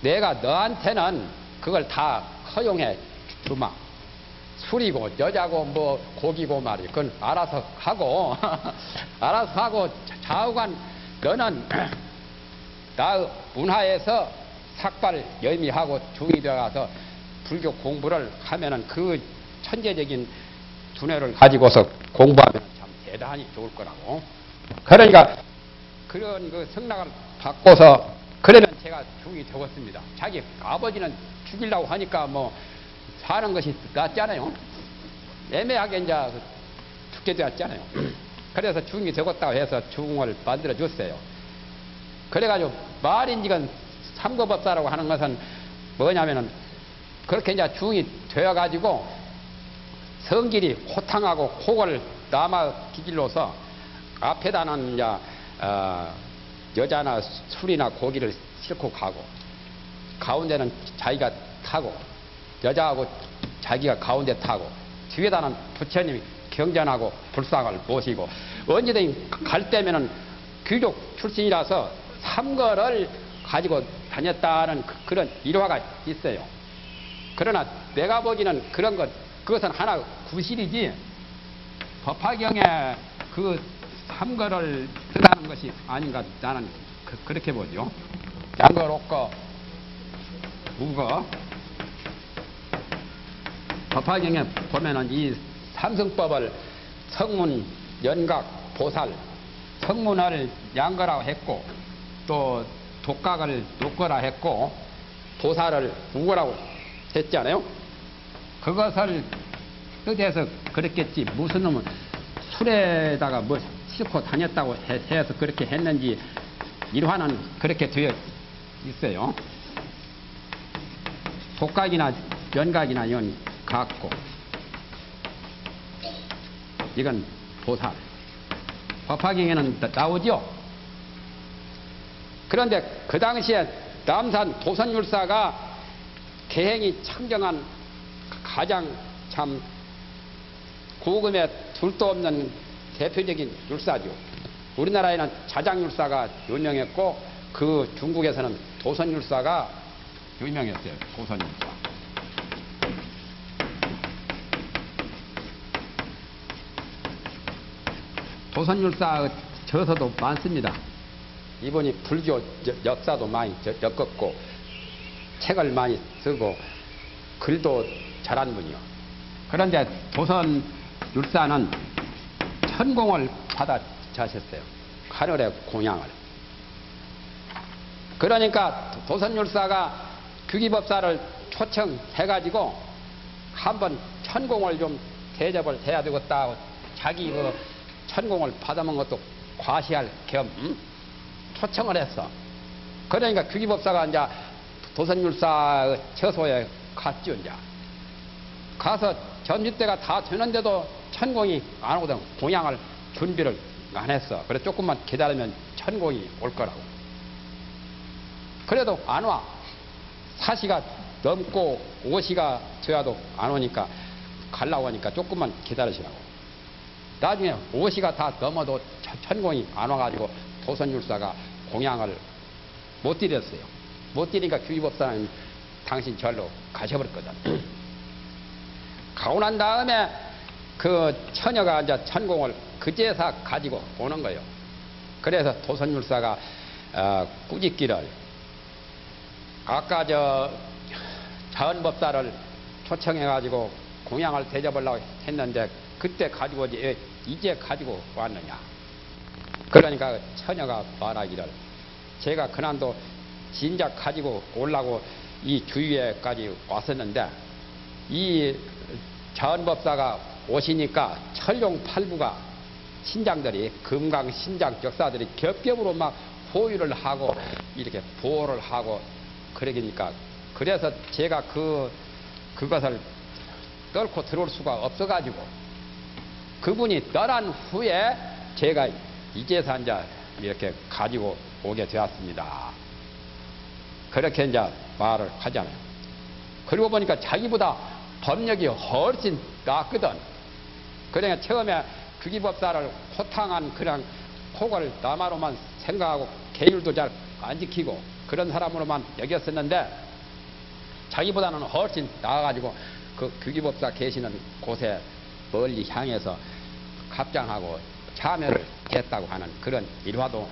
내가 너한테는 그걸 다 허용해 주마. 술이고 여자고 뭐 고기고 말이야. 그건 알아서 하고 알아서 하고 좌우간 너는 나 문화에서 삭발 열미하고 중이 되어가서 불교 공부를 하면은 그 천재적인 두뇌를 가지고서 공부하면 참 대단히 좋을 거라고. 그러니까 그런 그 성락을 받고서 그러면 제가 중이 되었습니다. 자기 아버지는 죽이려고 하니까 뭐 사는 것이 낫잖아요. 애매하게 이제 죽게 되었잖아요. 그래서 중이 되었다고 해서 중을 만들어 줬어요. 그래가지고 말인지건 삼거법사라고 하는 것은 뭐냐면은 그렇게 이제 중이 되어가지고 성길이 호탕하고 혹을 남아 기길로서 앞에다는 이제 여자나 술이나 고기를 싣고 가고 가운데는 자기가 타고 여자하고 자기가 가운데 타고 뒤에다는 부처님이 경전하고 불상을 모시고 언제든지 갈 때면은 귀족 출신이라서 삼거를 가지고 다녔다는 그런 일화가 있어요. 그러나 내가 보기에는 그런 그것은 하나 구실이지 법화경에 그 삼거를 쓰다는 것이 아닌가 나는 그렇게 보죠. 양거롭고 무거 법화경에 보면은 이 삼승법을 성문, 연각, 보살 성문을 양거라고 했고 또 독각을 녹거라 했고 보살을 우거라고 했잖아요. 그것을 뜻해서 그랬겠지 무슨 놈은 술에다가 뭐 싣고 다녔다고 해서 그렇게 했는지 일화는 그렇게 되어 있어요. 독각이나 연각이나 이건 같고 이건 보살 법화경에는 나오죠. 그런데 그 당시에 남산 도선율사가 개행이 청정한 가장 참 고금에 둘도 없는 대표적인 율사죠. 우리나라에는 자장율사가 유명했고 그 중국에서는 도선율사가 유명했어요. 도선율사. 도선율사 저서도 많습니다. 이분이 불교 역사도 많이 엮었고 책을 쓰고 글도 잘한 분이요. 그런데 도선율사는 천공을 받아 자셨어요. 하늘의 공양을. 그러니까 도선율사가 규기법사를 초청해가지고 한번 천공을 좀 대접을 해야 되겠다. 자기 그 천공을 받아먹은 것도 과시할 겸 초청을 했어. 그러니까 규기법사가 이제 도선율사 처소에 갔죠. 이제 가서 점심때가 다 되는데도 천공이 안 오거든. 공양을 준비를 안 했어. 그래 조금만 기다리면 천공이 올 거라고. 그래도 안 와. 4시가 넘고 5시가 돼야도 안 오니까 가려고 하니까 조금만 기다리시라고. 나중에 5시가 다 넘어도 천공이 안 와가지고 도선율사가 공양을 못 드렸어요. 못 드리니까 규기법사는 당신 절로 가셔버렸거든. 가고 난 다음에 그 처녀가 이제 천공을 그제서 가지고 오는 거예요. 그래서 도선율사가 꾸짖기를 아까 자은법사를 초청해가지고 공양을 대접하려고 했는데 그때 가지고 오지 이제 가지고 왔느냐. 그러니까 처녀가 말하기를 제가 그난도 진작 가지고 오려고 이 주위에까지 왔었는데 이 자은법사가 오시니까 천룡팔부가 신장들이 금강 신장 역사들이 겹겹으로 막 호위를 하고 이렇게 보호를 하고 그러니까 그래서 제가 그것을 떨고 들어올 수가 없어가지고 그분이 떠난 후에 제가 이제서 이제 이렇게 가지고 오게 되었습니다. 그렇게 이제 말을 하잖아요. 그리고 보니까 자기보다 법력이 훨씬 낫거든. 그러니까 처음에 규기법사를 호탕한 그냥 폭을 남아로만 생각하고 계율도 잘 안 지키고 그런 사람으로만 여겼었는데 자기보다는 훨씬 나아가지고 그 규기법사 계시는 곳에 멀리 향해서 갑장하고 참여를 했다고 하는 그런 일화도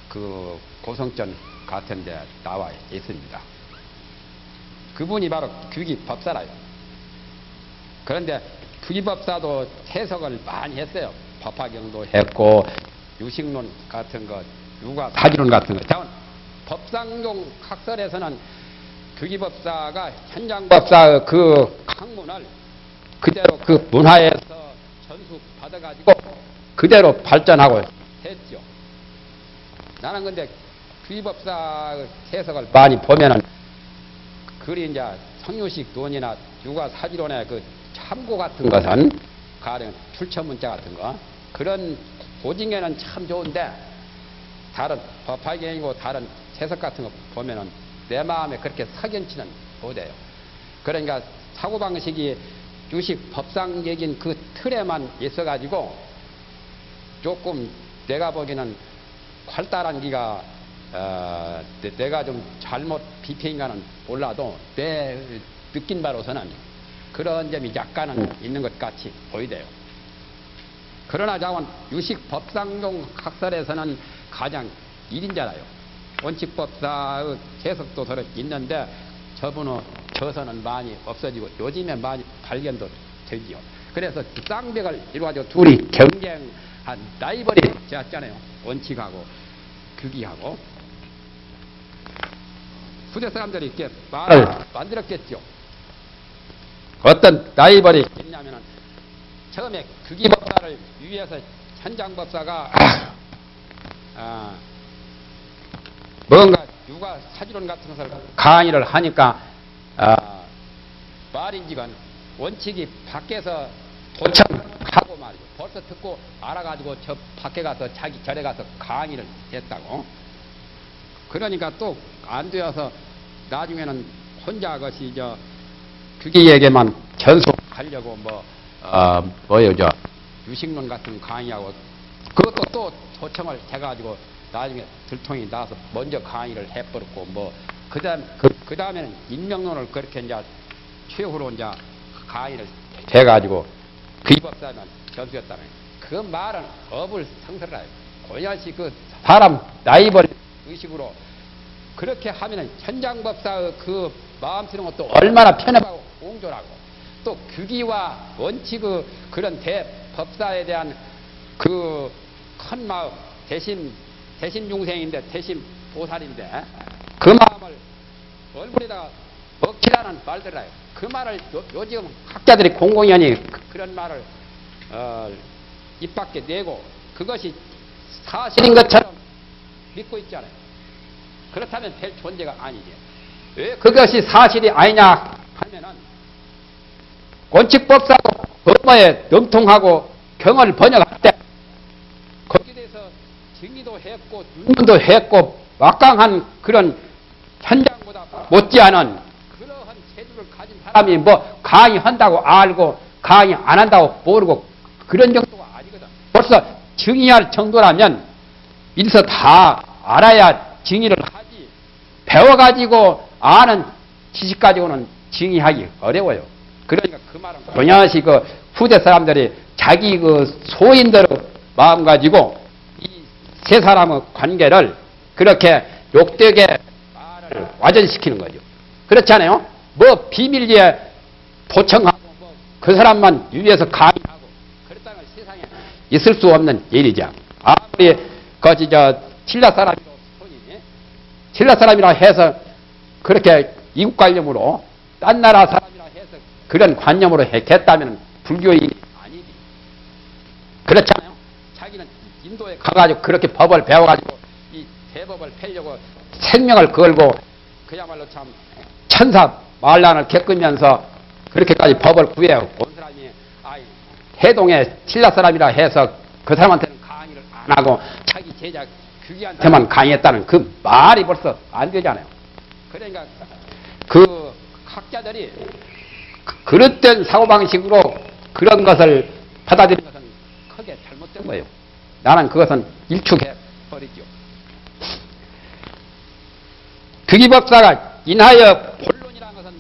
그 고성전 같은 데 나와 있습니다. 그분이 바로 규기법사라요. 그런데 규기법사도 해석을 많이 했어요. 법화경도 했고 유식론 같은 것, 유가 사지론 같은 것. 자원 법상종 학설에서는 규기법사가 현장법사의 그 학문을 그대로 그 문화에서 전수 받아가지고 그대로 발전하고 했죠. 나는 근데 규기법사 해석을 많이 보면은 그리 이제 성유식 논이나 유가 사지론의 그 참고 같은 것은 가령 출처문자 같은 거 그런 고증에는 참 좋은데 다른 법화경이고 다른 채석 같은 거 보면은 내 마음에 그렇게 석연치는 못해요. 그러니까 사고방식이 유식 법상적인 그 틀에만 있어가지고 조금 내가 보기에는 활달한 기가 내가 좀 잘못 비평인가는 몰라도 내 느낀 바로서는 그런 점이 약간은 있는 것 같이 보이대요. 그러나 자원 유식 법상용 학설에서는 가장 1인자라요. 원칙법사의 재석도 들어 있는데 저분은 저서는 많이 없어지고 요즘에 많이 발견도 되지요. 그래서 쌍벽을 이루어가지고 둘이 경쟁한 라이벌이 되었잖아요. 원칙하고 규기하고. 후대 사람들이 이렇게 말을 만들었겠죠. 어떤 라이벌이 있냐면은 처음에 규기법사를 위해서 현장법사가 뭔가 육아 사주론 같은 것을 강의를 하니까 말인지건 원칙이 밖에서 도청하고 말이죠. 벌써 듣고 알아가지고 저 밖에 가서 자기 절에 가서 강의를 했다고. 그러니까 또 안 되어서 나중에는 혼자 것이 저 규기에게만 전수하려고 뭐요 저 유식론 같은 강의하고 그것도 또 도청을 해가지고 나중에 들통이 나서 먼저 강의를 해버렸고 그 다음에는 인명론을 그렇게 이제 최후로 이제 강의를 해가지고 규법사만 전수했다는 그 말은 업을 성설해요. 고야시 그 사람 라이벌 의식으로 그렇게 하면은 현장법사의 그 마음 쓰는 것도 얼마나 편협하고 옹졸하고 또 규기와 원칙의 그런 대법사에 대한 그 큰 마음 대신 중생인데 대신 보살인데 그 마음을 얼굴에다가 먹히라는 말들을 해요. 그 말을 요즘 학자들이 공공연히 그런 말을 입 밖에 내고 그것이 사실인 것처럼 믿고 있잖아요. 그렇다면 별 존재가 아니죠. 왜 그것이 사실이 아니냐 하면은 원칙법사도 법마에 넘통하고 경을 번역할 때 거기에 대해서 증의도 했고 윤문도 했고 막강한 그런 현장보다 못지않은 그러한 체주를 가진 사람이 뭐 강의한다고 알고 강의 안 한다고 모르고 그런 정도가 아니거든. 벌써 증의할 정도라면 이래서 다 알아야 증의를 하지 배워가지고 아는 지식 가지고는 증의하기 어려워요. 그러니까 그 말은 번야시 그 후대 사람들이 자기 그 소인들의 마음 가지고 이 세 사람의 관계를 그렇게 욕되게 말을 와전시키는 거죠. 그렇지 않아요? 뭐 비밀리에 도청하고 뭐 그 사람만 위에서 강의하고 그랬다는 세상에 있을 수 없는 일이죠. 아무리 거기 칠라 사람이라 손이 칠라 사람이라 해서 그렇게 이국 관념으로 딴 나라 사람이라 해서 그런 관념으로 했다면 불교인이 아니지. 그렇잖아요. 자기는 인도에 가가지고 그렇게 법을 배워가지고 이 대법을 펴려고 생명을 걸고 그야말로 참 천사 만난을 겪으면서 그렇게까지 법을 구해온 사람이 해동의 칠라 사람이라 해서 그 사람한테는 강의를 안 하고 자기 제자 규기한테만 강의했다는 그 말이 벌써 안 되잖아요. 그러니까 그 학자들이 그릇된 사고방식으로 그런 것을 받아들인 것은 크게 잘못된 거예요. 나는 그것은 일축해버리죠. 규기법사가 인하여 본론이라는 것은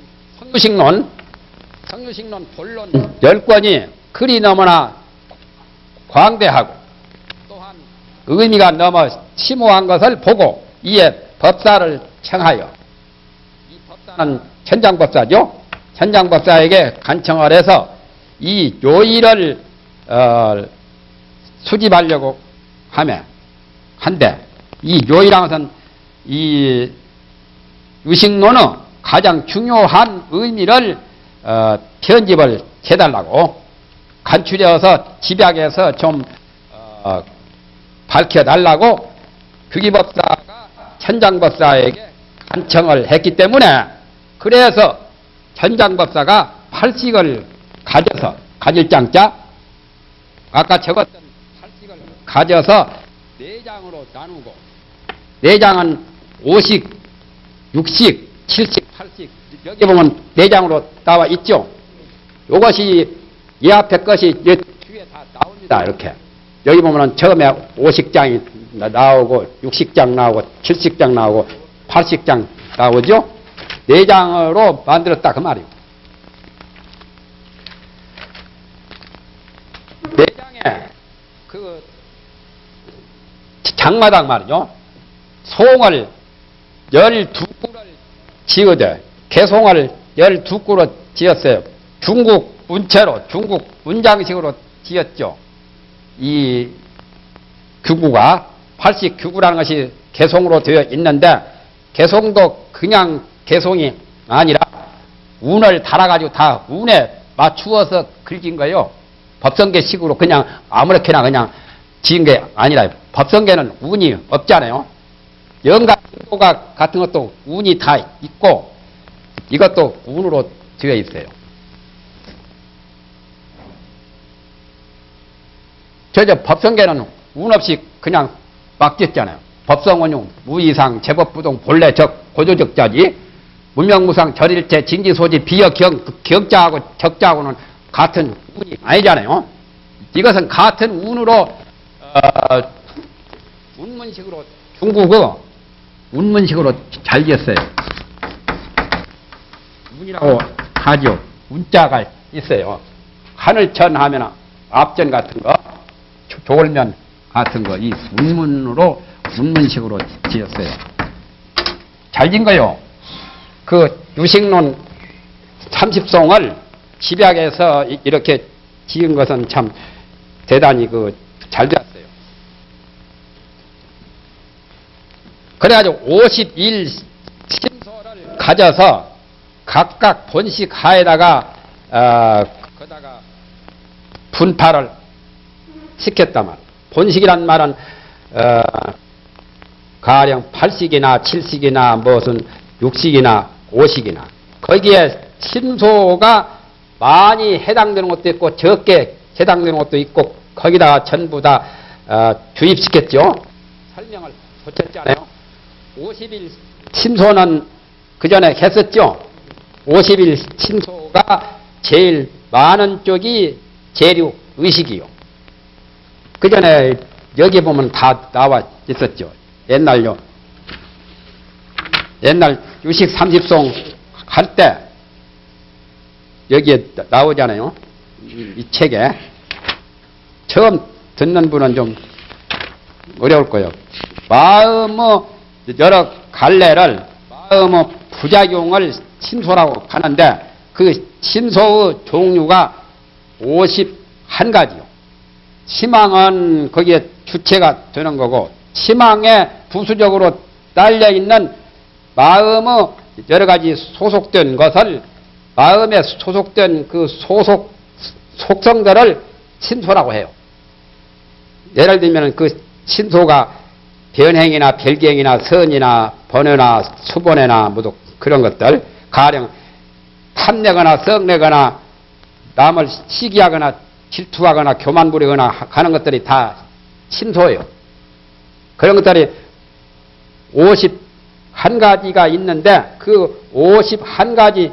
성유식론 본론 10권이 그리 너무나 광대하고 또한 의미가 너무 심오한 것을 보고 이에 법사를 청하여 이 법사는 현장법사죠. 현장법사에게 간청을 해서 이 요일을 수집하려고 한데 이 요일이라는 것은 이 유식론의 가장 중요한 의미를 편집을 해달라고 간추려서 집약해서 좀 밝혀달라고 규기법사가 현장법사에게 간청을 했기 때문에 그래서 현장법사가 8식을 가져서 가질장자 아까 적었던 8식을 가져서 4장으로 나누고 내장은 5식, 6식, 7식, 8식 여기 보면 내장으로 나와 있죠. 이것이 이 앞에 것이 뒤에 다 나옵니다. 이렇게 여기 보면은 처음에 5식장이 나오고 6식장 나오고 7식장 나오고 8식장 나오죠. 내장으로 만들었다 그 말이에요. 내장에 그 장마당 말이죠. 송을 12구를 지어대 개송을 12구로 지었어요. 중국 문체로 중국 문장식으로 지었죠. 이 규구가 80규구라는 것이 개송으로 되어 있는데 개송도 그냥 개송이 아니라 운을 달아가지고 다 운에 맞추어서 긁인 거예요. 법성계식으로 그냥 아무렇게나 그냥 지은 게 아니라 법성계는 운이 없잖아요. 영가 가 같은 것도 운이 다 있고 이것도 운으로 되어 있어요. 저 법성계는 운 없이 그냥 막 지었잖아요. 법성원용, 무이상, 제법부동, 본래적, 고조적자지, 문명무상, 절일체, 징지소지, 비여경, 경자하고 적자하고는 같은 운이 아니잖아요. 이것은 같은 운으로 운문식으로 중국어 운문식으로 잘 지었어요. 운이라고 하죠. 운자가 있어요. 하늘천 하면 앞전 같은 거, 조골면 같은 거, 이 운문으로 운문식으로 지었어요. 잘 진 거요. 그 유식론 30송을 집약해서 이렇게 지은 것은 참 대단히 잘 되었어요. 그래가지고 51 신소를 가져서 각각 본식 하에다가 거다가 분파를 시켰단 말. 본식이란 말은 가령 8식이나 7식이나 무슨 6식이나 5식이나 거기에 신소가 많이 해당되는 것도 있고 적게 해당되는 것도 있고 거기다가 전부 다 주입시켰죠. 설명을 붙였잖아요. 50일 신소는 그 전에 했었죠. 50일 신소가 제일 많은 쪽이 재료 의식이요. 그 전에 여기 보면 다 나와 있었죠. 옛날요. 옛날 유식 30송 할 때 여기에 나오잖아요. 이 책에. 처음 듣는 분은 좀 어려울 거예요. 마음의 여러 갈래를 마음의 부작용을 신소라고 하는데 그 신소의 종류가 51가지요. 치망은 거기에 주체가 되는 거고 치망에 부수적으로 딸려있는 마음의 여러 가지 소속된 것을 마음에 소속된 그 속성들을 신소라고 해요. 예를 들면 그 신소가 변행이나 별경이나 선이나 번외나 수번외나 모두 그런 것들 가령 탐내거나 썩내거나 남을 시기하거나 질투하거나 교만 부리거나 하는 것들이 다 신소예요. 그런 것들이 51가지가 있는데 그 51가지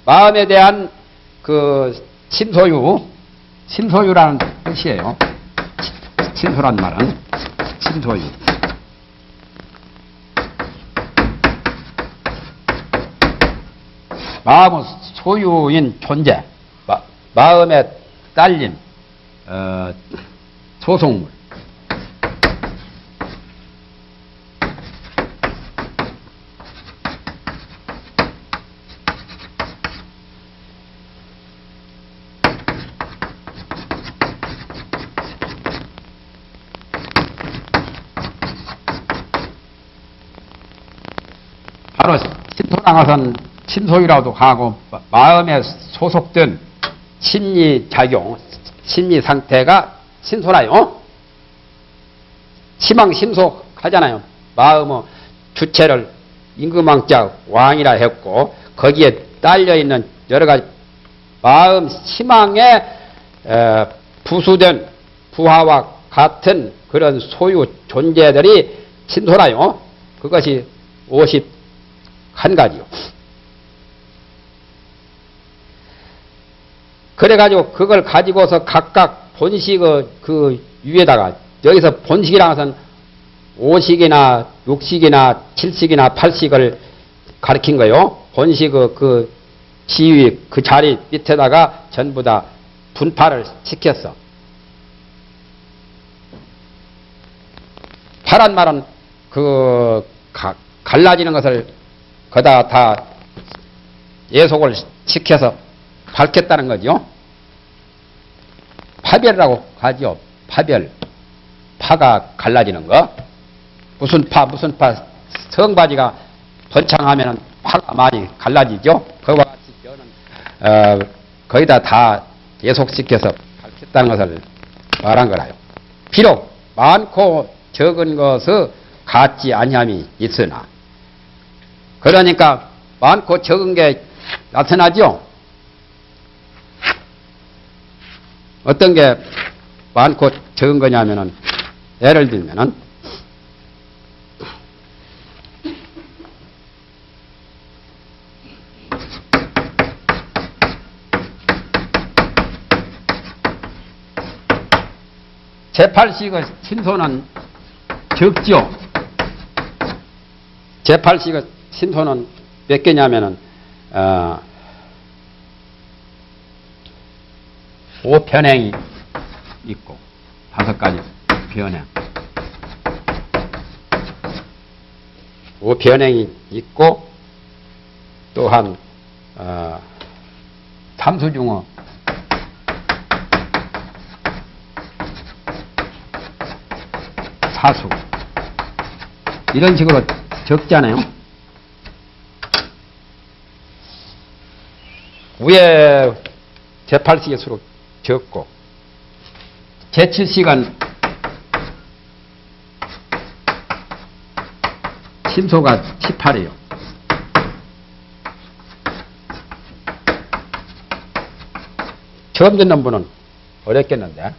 마음에 대한 그 신소유라는 뜻이에요. 신소란 말은 신소유. 마음의 소유인 존재, 마음의 딸림, 소속물. 바로 신소랑어선 신소유라고도 하고 마음에 소속된 심리작용, 심리상태가 신소라요. 치망심소 하잖아요. 마음의 주체를 임금왕자 왕이라 했고 거기에 딸려있는 여러가지 마음 희망에 부수된 부하와 같은 그런 소유 존재들이 신소라요. 그것이 51가지요. 그래가지고 그걸 가지고서 각각 본식의 그 위에다가 여기서 본식이라는 것은 5식이나 6식이나 7식이나 8식을 가리킨 거요. 본식의 그 지위 그 자리 밑에다가 전부 다 분파를 시켰어. 파란 말은 그 갈라지는 것을 거다 다 예속을 시켜서 밝혔다는 거죠. 파별이라고 하죠. 파별. 파가 갈라지는 거. 무슨 파 성바지가 번창하면 파가 많이 갈라지죠. 그와 같이 저는 거기다 다 예속시켜서 밝혔다는 것을 말한 거라요. 비록 많고 적은 것은 같지 아니함이 있으나, 그러니까 많고 적은 게 나타나죠. 어떤 게 많고 적은 거냐면은, 예를 들면은 제8식의 신소는 적죠. 제8식의 신소는 몇 개냐면은 5변행이 있고 5가지 변행. 5변행이 있고 또한 삼수중어 사수 이런 식으로 적잖아요. 위에 제8식의 수로 적고 제7식은 심소가 18이에요. 처음 듣는 분은 어렵겠는데,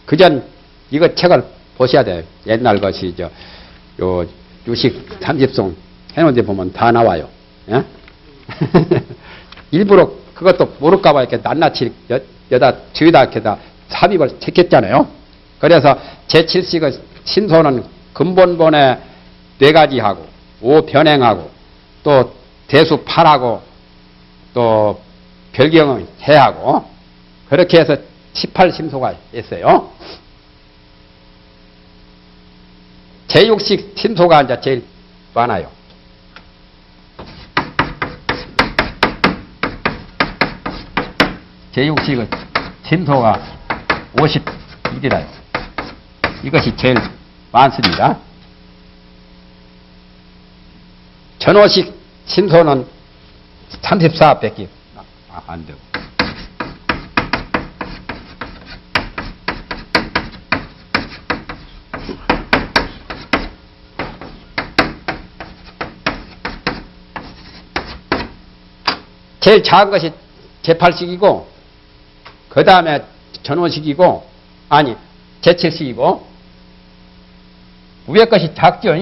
그전 이거 책을 보셔야 돼요. 옛날 것이 요 유식 30송 해놓은 데 보면 다 나와요. 예? 일부러 그것도 모를까봐 이렇게 낱낱이 여다 뒤에다 이렇게 다 삽입을 시켰잖아요. 그래서 제7식의 신소는 근본본에 4가지 하고 5변행하고 또 대수팔하고 또 별경을 해하고 그렇게 해서 18심소가 있어요. 제6식 심소가 이제 제일 많아요. 제6식의 심소가 51이라요. 이것이 제일 많습니다. 전호식 심소는 34밖에 안 되고. 제일 작은 것이 제8식이고, 그 다음에 전호식이고, 아니, 제7식이고, 위에 것이 작죠?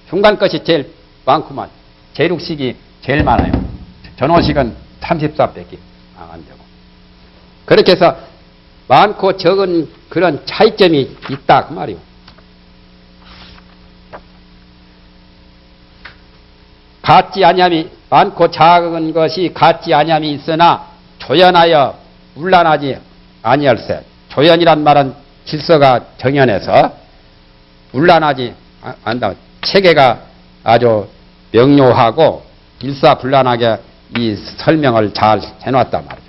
중간 것이 제일 많구만. 제6식이 제일 많아요. 전호식은 34밖에 안 되고. 그렇게 해서 많고 적은 그런 차이점이 있다, 그 말이요. 같지 아니함이 많고 작은 것이 같지 아니함이 있으나 조연하여 문란하지 아니할세. 조연이란 말은 질서가 정연해서 문란하지 않다. 체계가 아주 명료하고 일사불란하게 이 설명을 잘 해놨단 말이죠.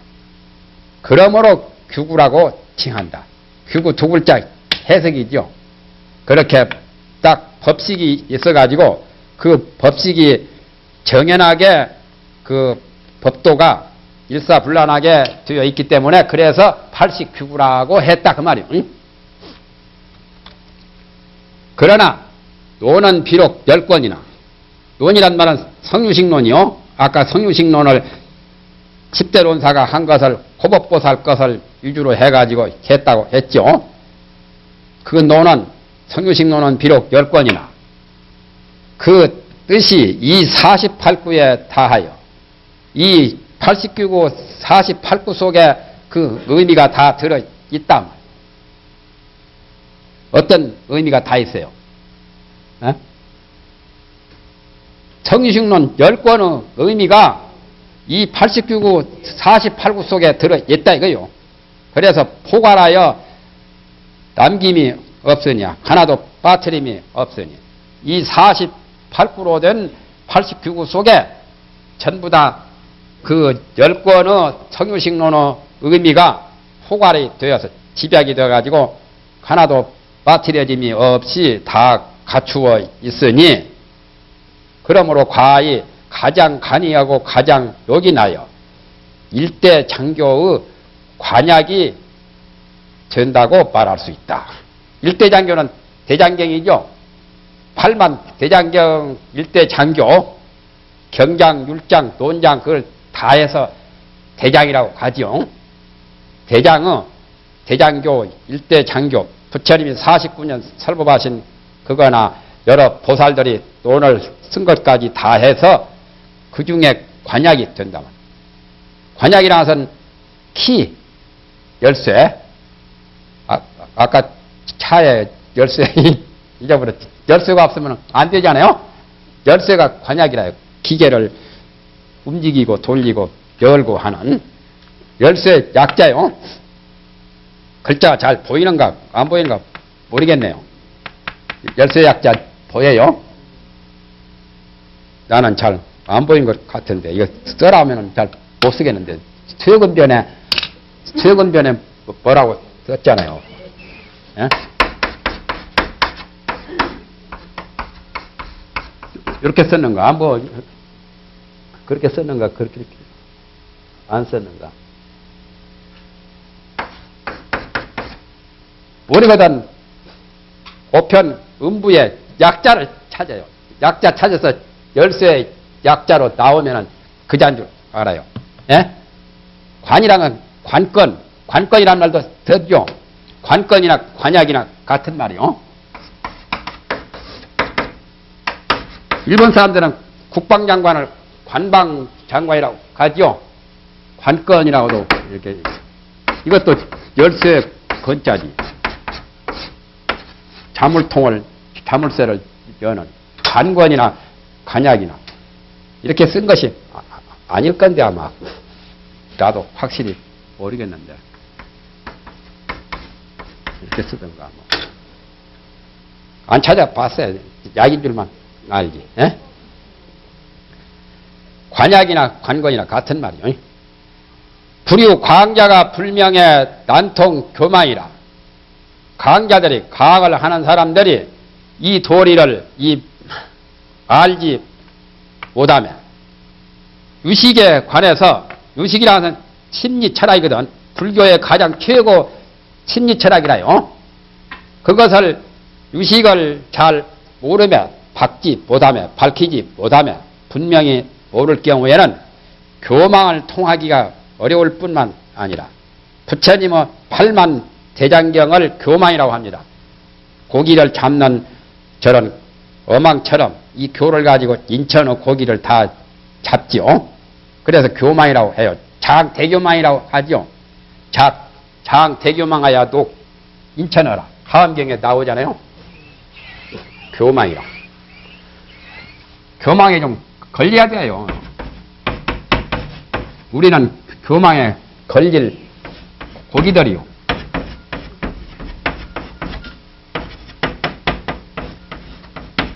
그러므로 규구라고 칭한다. 규구 두 글자 해석이죠. 그렇게 딱 법식이 있어가지고 그 법식이 정연하게 그 법도가 일사불란하게 되어 있기 때문에 그래서 팔식 규구라고 했다 그 말이에요. 응? 그러나 논은 비록 10권이나, 논이란 말은 성유식론이요. 아까 성유식론을 10대 논사가 한 것을 호법보살 것을 위주로 해가지고 했다고 했죠. 그 논은 성유식 논은 비록 10권이나 그 뜻이 이 48구에 다하여 이 89구 48구 속에 그 의미가 다 들어있다. 어떤 의미가 다 있어요? 에? 성유식론 10권의 의미가 이 89구 48구 속에 들어있다 이거요. 그래서 포괄하여 남김이 없으니 하나도 빠트림이 없으니 이 48구로 된 89구 속에 전부 다 그 10권의 성유식론의 의미가 포괄이 되어서 집약이 되어가지고 하나도 빠트려짐이 없이 다 갖추어 있으니 그러므로 과히 가장 간이하고 가장 요긴하여 일대 장교의 관약이 된다고 말할 수 있다. 일대 장교는 대장경이죠. 8만 대장경 일대 장교, 경장, 율장, 논장 그걸 다 해서 대장이라고 하죠. 대장은 대장교, 일대 장교, 부처님이 49년 설법하신 그거나 여러 보살들이 논을 쓴 것까지 다 해서 그 중에 관약이 된다면 관약이라는 것은 키, 열쇠 아까 차에 열쇠 잊어버렸지. 열쇠가 없으면 안 되잖아요. 열쇠가 관약이라요. 기계를 움직이고 돌리고 열고 하는 열쇠 약자요. 글자가 잘 보이는가 안 보이는가 모르겠네요. 열쇠 약자 보여요? 나는 잘 안 보이는 것 같은데 이거 써라면 잘 못 쓰겠는데 최근변에 뭐라고 썼잖아요. 예? 이렇게 썼는가? 뭐 그렇게 썼는가? 그렇게 안 썼는가? 우리거든 보편 음부에 약자를 찾아요. 약자 찾아서 열쇠 약자로 나오면은 그자인 줄 알아요. 예? 관이랑은 관건이란 말도 듣죠. 관건이나 관약이나 같은 말이요. 일본 사람들은 국방장관을 관방장관이라고 하죠. 관건이라고도 이렇게 이것도 열쇠 건자지. 자물쇠를 여는 관건이나 관약이나 이렇게 쓴 것이 아닐 건데 아마 나도 확실히 모르겠는데 이렇게 쓰던가 뭐. 안 찾아봤어요. 약인 줄만 알지. 에? 관약이나 관건이나 같은 말이요. 불유 과학자가 불명의 난통 교망이라 과학자들이 과학을 하는 사람들이 이 도리를 알지 못하면 유식에 관해서 유식이라는 것은 심리 철학이거든. 불교의 가장 최고 심리 철학이라요. 그것을 유식을 잘 모르며 밝히지 못하며 분명히 모를 경우에는 교망을 통하기가 어려울 뿐만 아니라 부처님의 8만 대장경을 교망이라고 합니다. 고기를 잡는 저런 어망처럼 이 교를 가지고 인천의 고기를 다 잡지요. 그래서 교망이라고 해요. 장대교망이라고 하죠. 장대교망하야도 인천어라. 하암경에 나오잖아요. 교망이라. 교망에 좀 걸려야 돼요. 우리는 교망에 걸릴 고기들이요.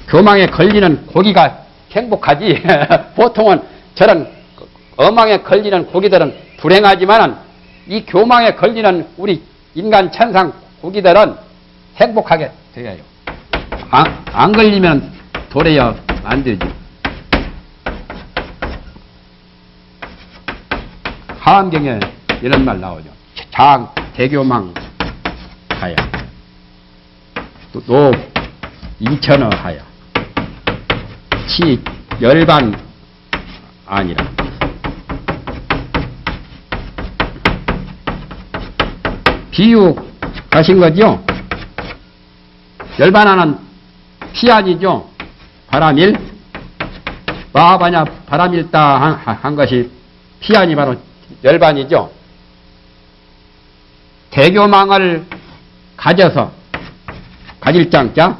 교망에 걸리는 고기가 행복하지. 보통은 저런 어망에 걸리는 고기들은 불행하지만 이 교망에 걸리는 우리 인간 천상 고기들은 행복하게 되어요. 안 걸리면 도래야 안 되지. 하암경에 이런 말 나오죠. 장 대교망 하야 또 인천어 하야 치 열반 아니라 비유하신 거죠. 열반하는 피안이죠. 바람일 마하바냐 바람일다 한 것이 피안이 바로 열반이죠. 대교망을 가져서 가질장자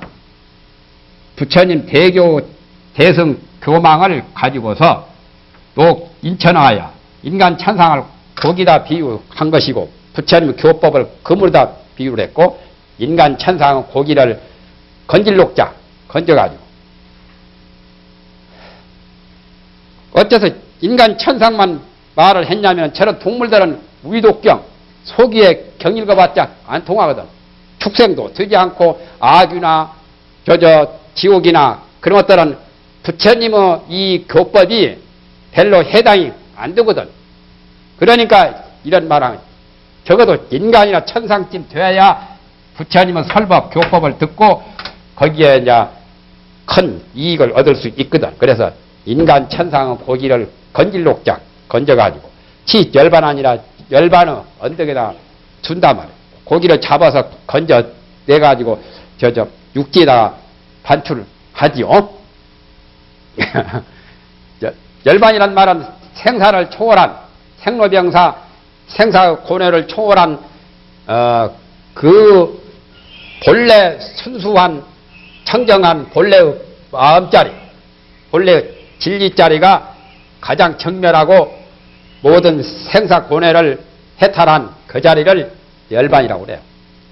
부처님 대교 대승 교망을 가지고서 또 인천하여 인간 천상을 거기다 비유한 것이고 부처님 교법을 금으로다 비유를 했고 인간 천상은 고기를 건질록자 건져가지고 어째서 인간 천상만 말을 했냐면 저런 동물들은 위독경 소기에 경 읽어봤자 안 통하거든. 축생도 되지 않고 악유나 지옥이나 그런 것들은 부처님의 이 교법이 별로 해당이 안 되거든. 그러니까 이런 말은 적어도 인간이나 천상쯤 돼야 부처님의 설법 교법을 듣고 거기에 이제 큰 이익을 얻을 수 있거든. 그래서 인간 천상의 고기를 건질록작 건져가지고 지 열반 아니라 열반의 언덕에다 준단 말이야. 고기를 잡아서 건져 내가지고 육지에다가 반출하지요. 열반이란 말은 생사를 초월한 생로병사 생사고뇌를 초월한 그 본래 순수한 청정한 본래의 마음자리 본래 진리자리가 가장 정멸하고 모든 생사고뇌를 해탈한 그 자리를 열반이라고 그래요.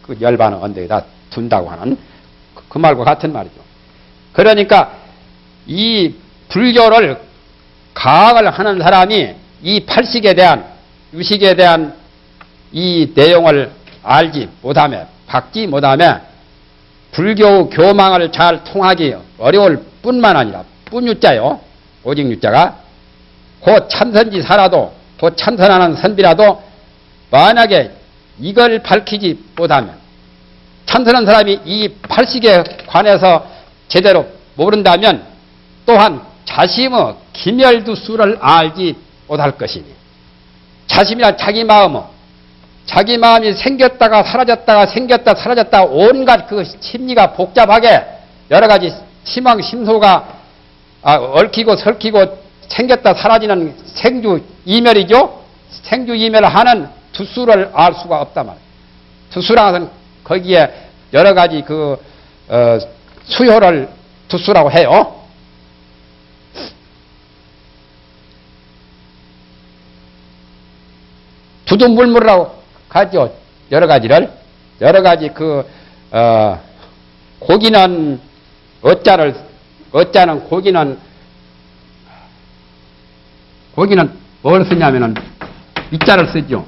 그 열반을 언덕에다 둔다고 하는 그 말과 같은 말이죠. 그러니까 이 불교를 가학을 하는 사람이 이 팔식에 대한 유식에 대한 이 내용을 알지 못하며 받지 못하며 불교 교망을 잘 통하기 어려울 뿐만 아니라 뿐유자요. 오직 유자가 곧 참선지 살아도 곧 참선하는 선비라도 만약에 이걸 밝히지 못하면 참선한 사람이 이 팔식에 관해서 제대로 모른다면 또한 자심의 기멸두수를 알지 못할 것이니 자심이란 자기 마음이 생겼다가 사라졌다가 생겼다 사라졌다 온갖 그 심리가 복잡하게 여러 가지 희망 심소가 얽히고 설키고 생겼다 사라지는 생주 이멸이죠. 생주 이멸을 하는 두수를 알 수가 없단 말이에요. 두수라는 것은 거기에 여러 가지 그 수효를 두수라고 해요. 두두물물이라고 하죠. 여러 가지를 여러 가지 그 고기는 어짜는 고기는 뭘 쓰냐면은 위자를 쓰죠.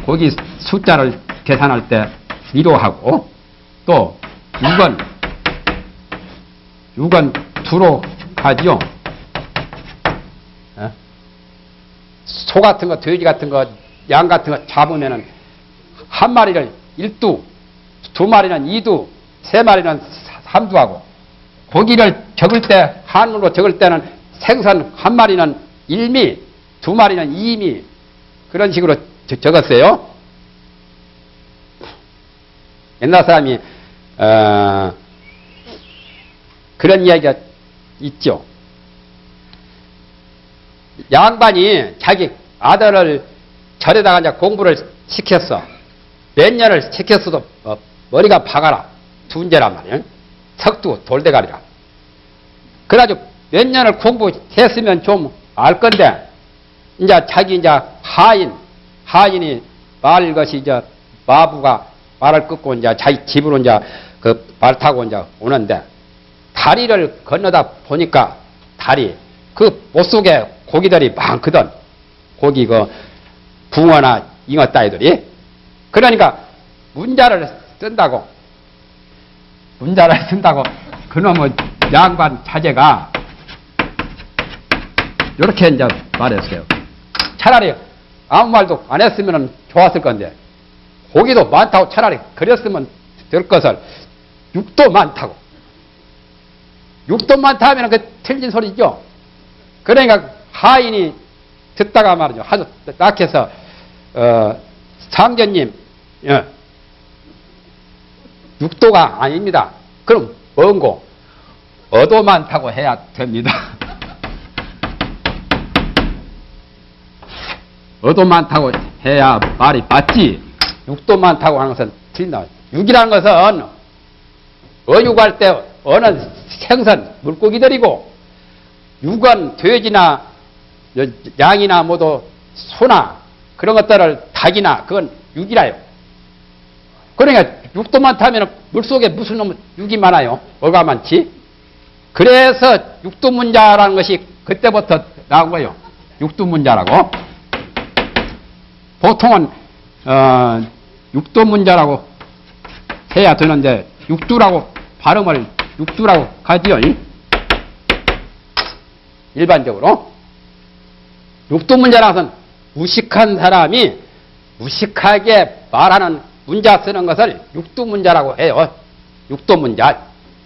고기 숫자를 계산할 때 위로하고 또 6은 두로 하죠. 소 같은 거, 돼지 같은 거, 양 같은 거 잡으면은 한 마리를 1두, 두 마리는 2두, 세 마리는 3두하고 고기를 적을 때 한문으로 적을 때는 생선 한 마리는 1미, 두 마리는 2미 그런 식으로 적었어요. 옛날 사람이 그런 이야기가 있죠. 양반이 자기 아들을 절에다가 이제 공부를 시켰어. 몇 년을 시켰어도 머리가 박아라. 둔재란 말이에요. 석두 돌대가리라. 그래가지고 몇 년을 공부했으면 좀 알 건데, 이제 자기 이제 하인이 말 것이 이제 마부가 말을 끊고 이제 자기 집으로 이제 그 말 타고 이제 오는데, 다리를 건너다 보니까 그 못 속에 고기들이 많거든. 고기 그 붕어나 잉어 따위들이. 그러니까 문자를 쓴다고 그놈의 양반 자제가 이렇게 이제 말했어요. 차라리 아무 말도 안 했으면 좋았을 건데 고기도 많다고 차라리 그랬으면 될 것을 육도 많다 하면 그 틀린 소리죠. 그러니까 하인이 듣다가 말이죠. 아주 낙해서 상견님 예. 6도가 아닙니다. 그럼 뭔고? 어도 많다고 해야 됩니다. 어도 많다고 해야 말이 맞지. 6도 많다고 하는 것은 틀린다. 6이라는 것은 어육할 때 어는 생선, 물고기들이고 6은 돼지나 양이나 모두 소나 그런 것들을 닭이나 그건 6이라요. 그러니까 6도 많다면 물속에 무슨 놈 6이 많아요? 뭐가 많지? 그래서 6두문자라는 것이 그때부터 나온 거예요. 6두문자라고. 보통은 6두문자라고 해야 되는데 6두라고 발음을 6두라고 하지요. 일반적으로. 6두문자라는 것은 무식한 사람이 무식하게 말하는 문자 쓰는 것을 6두문자라고 해요. 6두문자.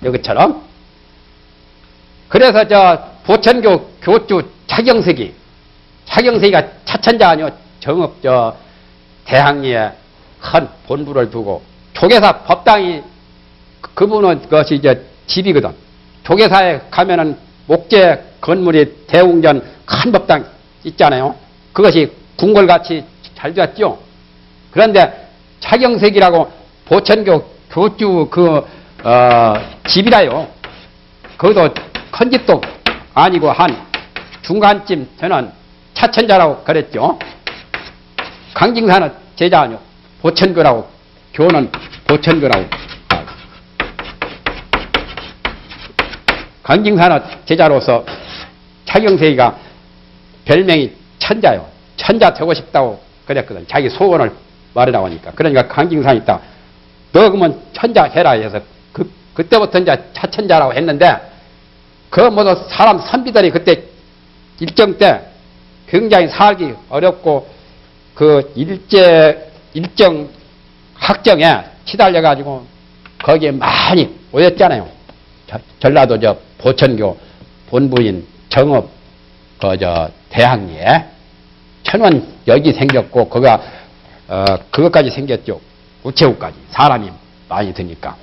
여기처럼. 그래서 보천교 교주 차경석이가 차천자 아니요. 정읍 대항리에 큰 본부를 두고 조계사 법당이 그분은 그것이 집이거든. 조계사에 가면은 목재 건물이 대웅전 큰 법당 있잖아요. 그것이 궁궐같이 잘 되었죠. 그런데 차경석이라고 보천교 교주 집이라요. 그것도 큰 집도 아니고 한 중간쯤 저는 차천자라고 그랬죠. 강징사는 제자 아니요. 보천교라고, 교는 보천교라고. 강징사는 제자로서 차경석이가 별명이 천자요. 천자 되고 싶다고 그랬거든. 자기 소원을 말하라고 하니까. 그러니까 강징산이 있다. 너 그러면 천자 해라 해서 그때부터 이제 차천자라고 했는데 그 모두 사람 선비들이 그때 일정 때 굉장히 살기 어렵고 그 일정 학정에 시달려가지고 거기에 많이 오였잖아요. 전라도 보천교 본부인 정읍 대항리에 천원역이 생겼고 그것까지 생겼죠. 우체국까지 사람이 많이 드니까.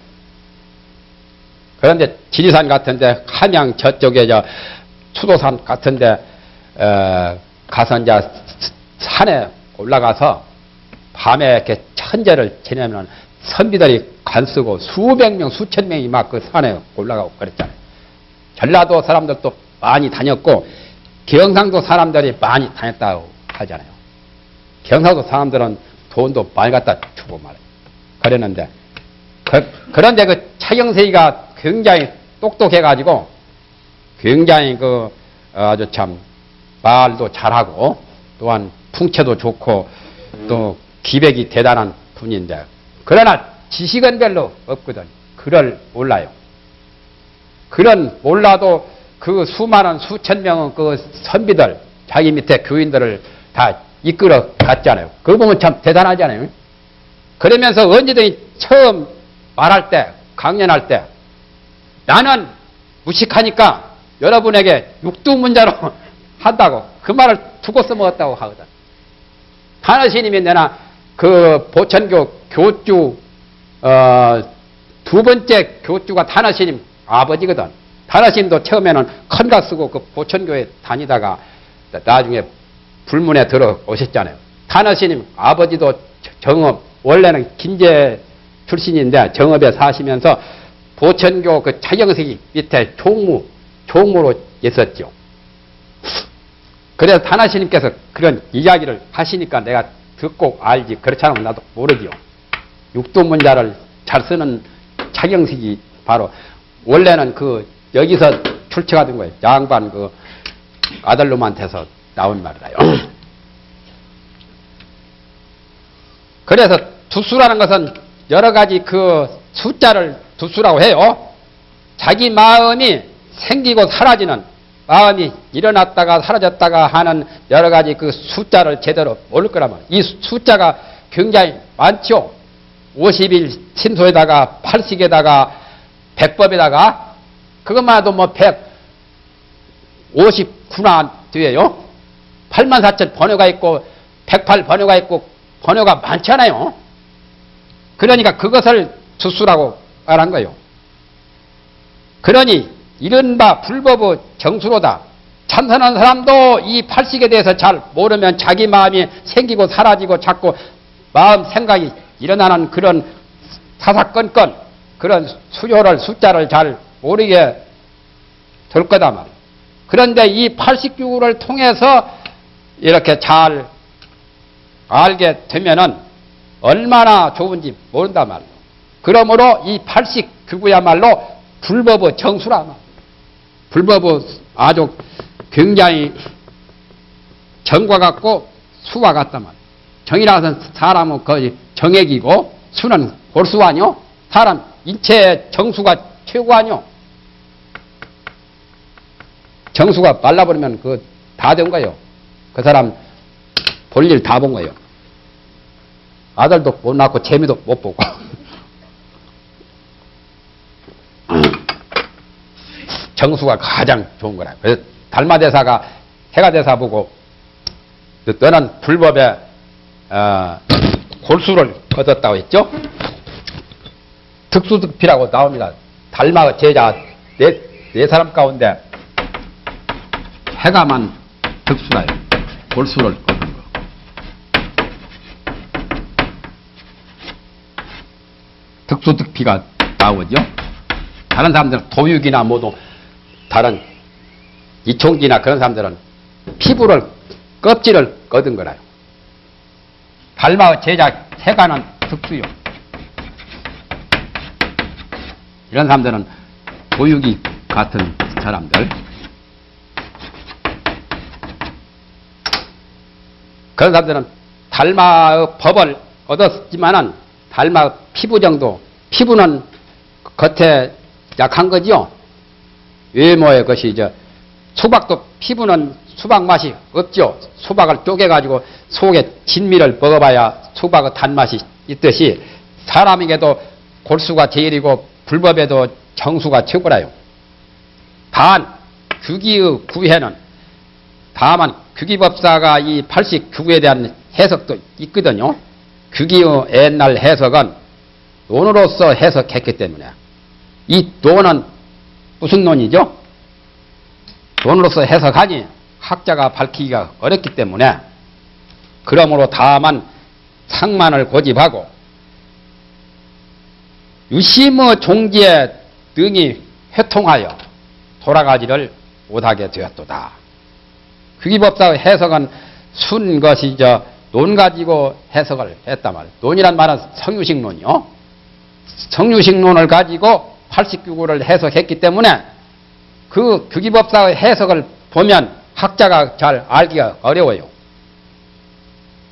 그런데 지리산 같은데 한양 저쪽에 수도산 같은데 가서 이제 산에 올라가서 밤에 이렇게 천재를 지내면 선비들이 간쓰고 수백 명 수천 명이 막 그 산에 올라가고 그랬잖아요. 전라도 사람들도 많이 다녔고 경상도 사람들이 많이 다녔다고 하잖아요. 경상도 사람들은 돈도 많이 갖다 주고 말이에요. 그랬는데 그런데 그 차경석이가 굉장히 똑똑해가지고 굉장히 아주 참 말도 잘하고 또한 풍채도 좋고 또 기백이 대단한 분인데 그러나 지식은 별로 없거든. 글을 몰라요. 글은 몰라도 그 수많은 수천 명은 그 선비들 자기 밑에 교인들을 다 이끌어 갔잖아요. 그거 보면 참 대단하잖아요. 그러면서 언제든지 처음 말할 때 강연할 때 나는 무식하니까 여러분에게 육두문자로 한다고 그 말을 두고 써먹었다고 하거든. 하나스님이 내나 그 보천교 교주 두 번째 교주가 하나스님 아버지거든. 하나스님도 처음에는 큰가 쓰고 그 보천교에 다니다가 나중에 불문에 들어오셨잖아요. 하나스님 아버지도 정읍 원래는 김제 출신인데 정읍에 사시면서 보천교 그 차경석이 밑에 종무로 있었죠. 그래서 하나스님께서 그런 이야기를 하시니까 내가 듣고 알지. 그렇지 않으면 나도 모르지요. 육두문자를 잘 쓰는 차경석이 바로 원래는 여기서 출처가 된 거예요. 양반 아들놈한테서 나온 말이라요. 그래서 두수라는 것은 여러 가지 숫자를 두수라고 해요. 자기 마음이 생기고 사라지는 마음이 일어났다가 사라졌다가 하는 여러 가지 숫자를 제대로 모를 거라면 이 숫자가 굉장히 많죠. 50일 신소에다가 80에다가 100법에다가 그것만 해도 159나 뒤에요. 84,000 번호가 있고 108 번호가 있고 번호가 많잖아요. 그러니까 그것을 수수라고 말한 거예요. 그러니 이른바 불법의 정수로다. 참선한 사람도 이 팔식에 대해서 잘 모르면 자기 마음이 생기고 사라지고 자꾸 마음 생각이 일어나는 그런 사사건건 그런 수요를 숫자를 잘 모르게 될 거다 말이에요. 그런데 이 89구를 통해서 이렇게 잘 알게 되면은 얼마나 좋은지 모른단 말이에요. 그러므로 이 89구야말로 불법의 정수라 말이에요. 불법의 아주 굉장히 정과 같고 수와 같단 말이에요. 정이라서 사람은 거의 정액이고 수는 골수 아니요? 사람 인체의 정수가 최고 아니요? 정수가 말라버리면 그 다 된 거예요. 그 사람 볼일 다 본 거예요. 아들도 못 낳고 재미도 못 보고. 정수가 가장 좋은 거라. 그래서 달마대사가 해가대사 보고 너는 불법에 골수를 얻었다고 했죠. 득수득필하고 나옵니다. 달마 제자 네 사람 가운데 해가만 득수라요. 골수를 얻은 거. 득수득피가 나오죠. 다른 사람들은 도육이나 모두 다른 이총기나 그런 사람들은 피부를 껍질을 얻은 거라요. 달마 제자 해가는 득수요. 이런 사람들은 도육이 같은 사람들. 그런 사람들은 달마의 법을 얻었지만은 달마 피부 정도, 피부는 겉에 약한 거죠. 외모의 것이 수박도 피부는 수박 맛이 없죠. 수박을 쪼개가지고 속에 진미를 먹어봐야 수박의 단맛이 있듯이 사람에게도 골수가 제일이고 불법에도 정수가 최고라요. 단 규기의 구해는 다만 규기법사가 이 89구에 대한 해석도 있거든요. 규기의 옛날 해석은 논으로서 해석했기 때문에 이 논은 무슨 논이죠? 논으로서 해석하니 학자가 밝히기가 어렵기 때문에 그러므로 다만 상만을 고집하고 유심의 종지에 능히 회통하여 돌아가지를 못하게 되었도다. 규기법사의 해석은 순 것이 논 가지고 해석을 했단 말이에요. 논이란 말은 성유식론이요. 성유식론을 가지고 89구를 해석했기 때문에 그 규기법사의 해석을 보면 학자가 잘 알기가 어려워요.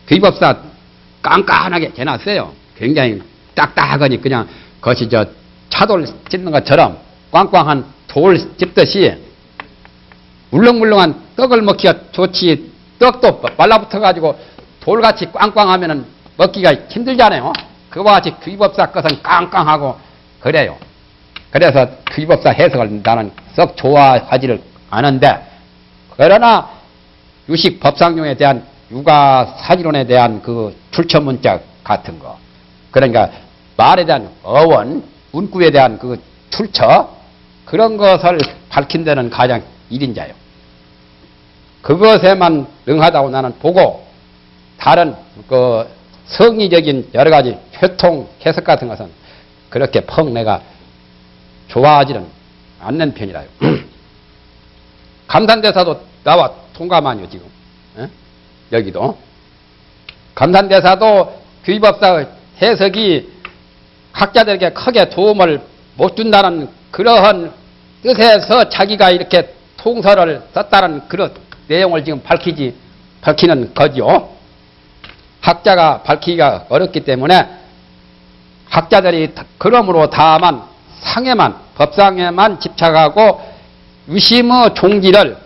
규기법사 깐깐하게 해놨어요. 굉장히 딱딱하니 그냥 그것이 차돌 찢는 것처럼 꽝꽝한 돌 찝듯이 물렁물렁한 떡을 먹기가 좋지 떡도 말라붙어가지고 돌같이 꽝꽝하면은 먹기가 힘들잖아요. 그와 같이 규기법사 것은 깡깡하고 그래요. 그래서 규기법사 해석을 나는 썩 좋아하지를 않은데 그러나 유식법상용에 대한 육아사지론에 대한 그 출처문자 같은 거 그러니까 말에 대한 어원, 문구에 대한 그 출처 그런 것을 밝힌 데는 가장 일인자요. 그것에만 능하다고 나는 보고 다른 그 성의적인 여러 가지 회통 해석 같은 것은 그렇게 퍽 내가 좋아하지는 않는 편이라요. 감산대사도 나와 통감하니요 지금. 에? 여기도 감산대사도 규기법사의 해석이 학자들에게 크게 도움을 못 준다는 그러한 뜻에서 자기가 이렇게 통설을 썼다는 그런 내용을 지금 밝히는 거죠. 학자가 밝히기가 어렵기 때문에 학자들이 그러므로 다만 상에만 법상에만 집착하고 유심의 종지를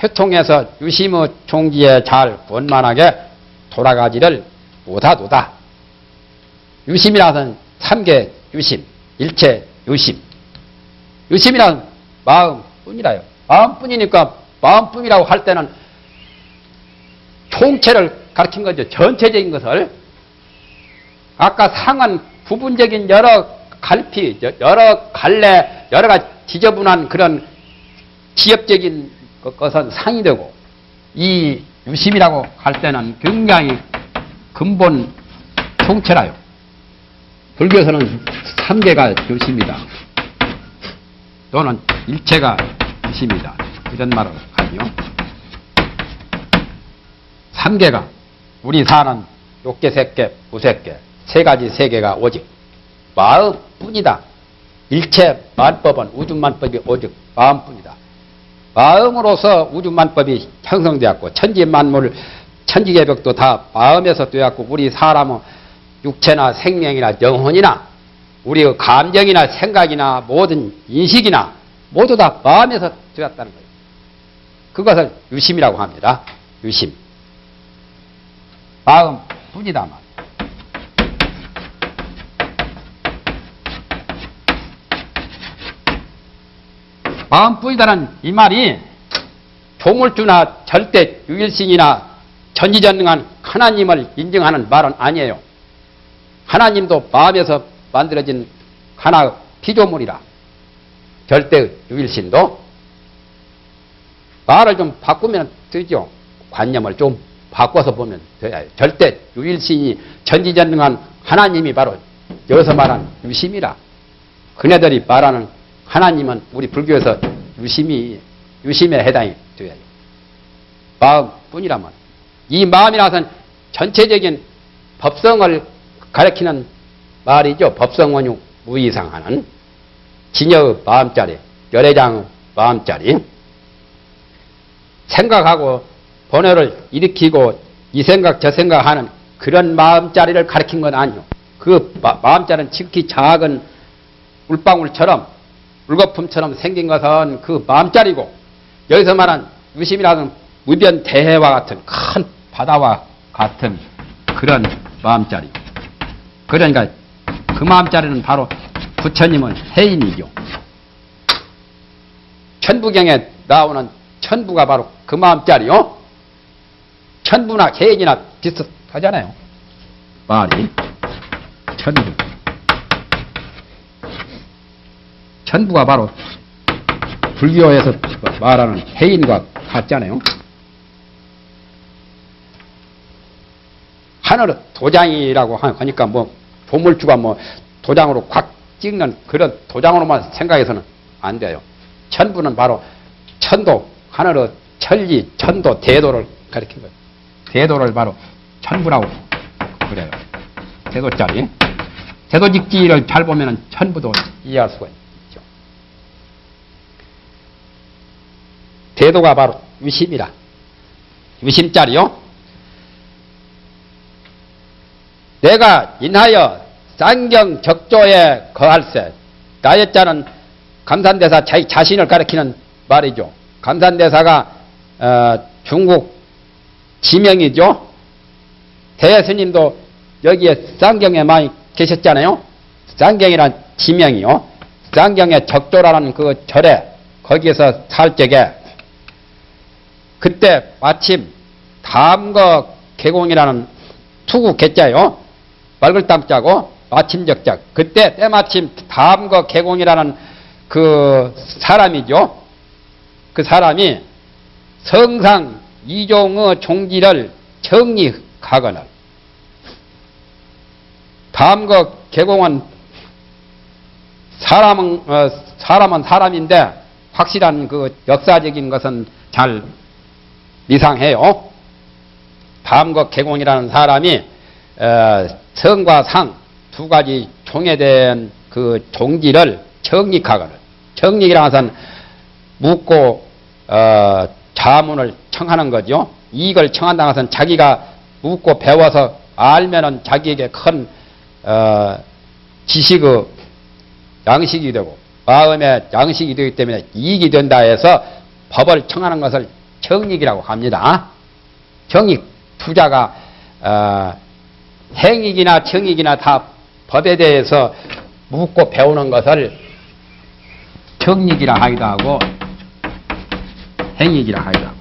회통해서 유심의 종지에 잘 원만하게 돌아가지를 못하도다. 유심이라는 3개 유심, 일체 유심. 유심이란 마음뿐이라요. 마음뿐이니까 마음뿐이라고 할 때는 총체를 가르친 거죠. 전체적인 것을. 아까 상은 부분적인 여러 갈피, 여러 갈래, 여러 가지 지저분한 그런 지엽적인 것은 상이 되고, 이 유심이라고 할 때는 굉장히 근본 총체라요. 불교에서는 3개가 유심이다. 또는 일체가 유심이다. 이런 말을 하죠. 3개가 우리 사는 욕계, 색계, 무색계, 세 가지 세계가 오직 마음뿐이다. 일체 만법은 우주만법이 오직 마음뿐이다. 마음으로서 우주만법이 형성되었고 천지만물, 천지개벽도 다 마음에서 되었고 우리 사람의 육체나 생명이나 영혼이나 우리의 감정이나 생각이나 모든 인식이나 모두 다 마음에서 되었다는 거예요. 그것을 유심이라고 합니다. 유심. 마음뿐이다 말. 마음뿐이다는 이 말이 조물주나 절대 유일신이나 전지전능한 하나님을 인정하는 말은 아니에요. 하나님도 마음에서 만들어진 하나 피조물이라. 절대 유일신도 말을 좀 바꾸면 되죠. 관념을 좀 바꿔서 보면 돼요. 절대 유일신이 전지전능한 하나님이 바로 여기서 말하는 유심이라. 그네들이 말하는 하나님은 우리 불교에서 유심에 해당이 돼요. 마음뿐이라면 이 마음이라서는 전체적인 법성을 가리키는 말이죠. 법성원육 무이상하는 진여의 마음자리, 열애장의 마음자리. 생각하고 번뇌를 일으키고 이 생각 저 생각하는 그런 마음자리를 가리킨 건 아니요. 그 마음자리는 지극히 작은 물방울처럼 물거품처럼 생긴 것은 그 마음자리고 여기서 말한 유심이라는 무변 대해와 같은 큰 바다와 같은 그런 마음자리. 그러니까 그 마음자리는 바로 부처님은 해인이죠. 천부경에 나오는 천부가 바로 그 마음자리요. 천부나 해인이나 비슷하잖아요. 말이 천부. 천부가 바로 불교에서 말하는 해인과 같잖아요. 하늘은 도장이라고 하니까 뭐 조물주가 뭐 도장으로 꽉 찍는 그런 도장으로만 생각해서는 안 돼요. 천부는 바로 천도, 하늘의 천리, 천도, 대도를 가리킨 거예요. 대도를 바로 천부라고 그래요. 대도짜리. 대도직지를 잘 보면 천부도 이해할 수가 있죠. 대도가 바로 유심이라. 유심짜리요. 내가 인하여 쌍경 적조에 거할세. 나의 자는 감산대사 자기 자신을 가리키는 말이죠. 감산대사가 중국 지명이죠. 대스님도 여기에 쌍경에 많이 계셨잖아요. 쌍경이란 지명이요. 쌍경의 적조라는 그 절에 거기에서 살 적에 그때 마침 담거 개공이라는 투구 개자요. 맑을 땅자고 마침 적자. 그때 때마침 담거 개공이라는 그 사람이죠. 그 사람이 성상 이종의 종지를 정리하거나 담거 개공은 사람은 사람인데 확실한 그 역사적인 것은 잘 미상해요. 담거 개공이라는 사람이 성과 상 두 가지 종에 대한 그 종지를 정립하거나 정립이라는 것은 묻고 자문을 청하는 거죠. 이익을 청한다는 것은 자기가 묻고 배워서 알면은 자기에게 큰 지식의 양식이 되고 마음의 양식이 되기 때문에 이익이 된다 해서 법을 청하는 것을 정익이라고 합니다. 정익 투자가 행익이나 정익이나 다 법에 대해서 묻고 배우는 것을 정익이라 하기도 하고 행익이라 하기도 하고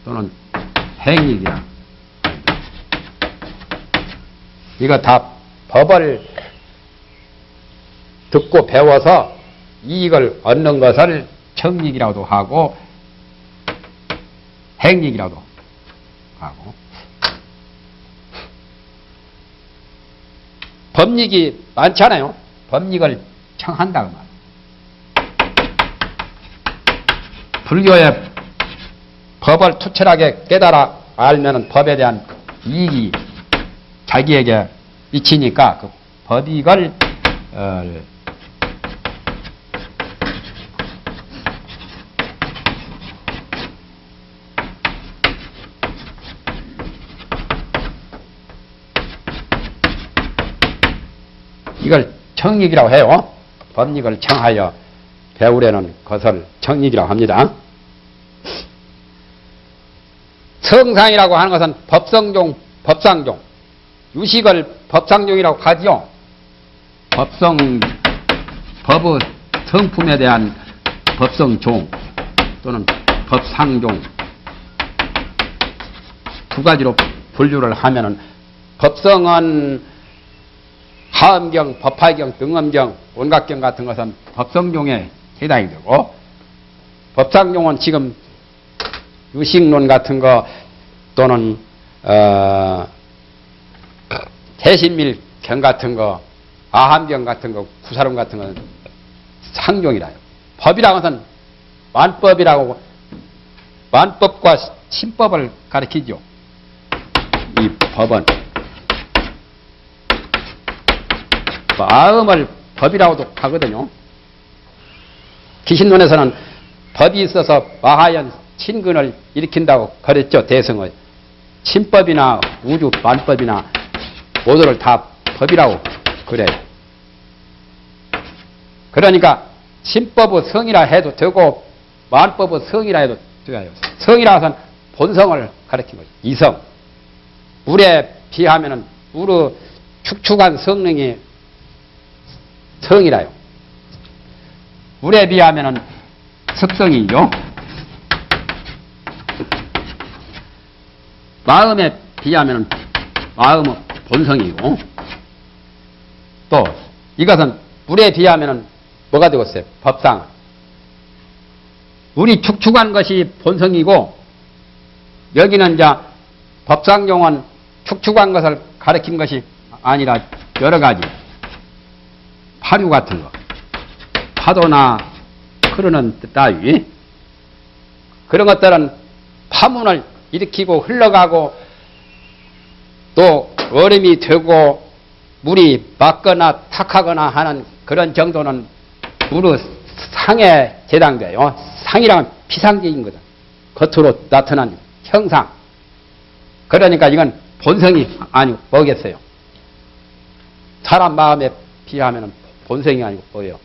또는 행익이라 하기도 하고. 이거 다 법을 듣고 배워서 이익을 얻는 것을 청익이라고도 하고 행익이라고도 하고, 법익이 많잖아요. 법익을 청한다 그 말. 불교의 법을 투철하게 깨달아 알면은 법에 대한 이익이 자기에게 미치니까 그 법익을 이걸 청익이라고 해요. 법익을 청하여 배우려는 것을 청익이라고 합니다. 성상이라고 하는 것은 법성종, 법상종, 유식을 법상종이라고 하지요. 법의 성품에 대한 법성종 또는 법상종 두 가지로 분류를 하면은, 법성은 하엄경, 법화경, 등엄경, 온각경 같은 것은 법성종에 해당이 되고, 법상종은 지금 유식론 같은 거 또는 대신밀경 같은 거, 아함경 같은 거, 구사론 같은 건 상종이라요. 법이라는 것은 만법이라고, 만법과 신법을 가리키죠. 이 법은 마음을 법이라고도 하거든요. 기신론에서는 법이 있어서 마하연 친근을 일으킨다고 그랬죠. 대성의 신법이나 우주 만법이나 모두를 다 법이라고 그래요. 그러니까 신법의 성이라 해도 되고 만법의 성이라 해도 돼요. 성이라 해서는 본성을 가리킨 거죠. 이성. 물에 비하면은 물의 축축한 성능이 성이라요. 물에 비하면은 습성이죠. 마음에 비하면은 마음의 본성이고, 또 이것은 물에 비하면은 뭐가 되겠어요? 법상. 물이 축축한 것이 본성이고, 여기는 이제 법상종은 축축한 것을 가리킨 것이 아니라 여러 가지 파류 같은 거, 파도나 흐르는 따위 그런 것들은 파문을 일으키고 흘러가고 또 얼음이 되고 물이 맑거나 탁하거나 하는 그런 정도는 물의 상에 해당돼요. 상이란 피상적인 거다. 겉으로 나타난 형상. 그러니까 이건 본성이 아니고 뭐겠어요? 사람 마음에 비하면 본성이 아니고 뭐예요?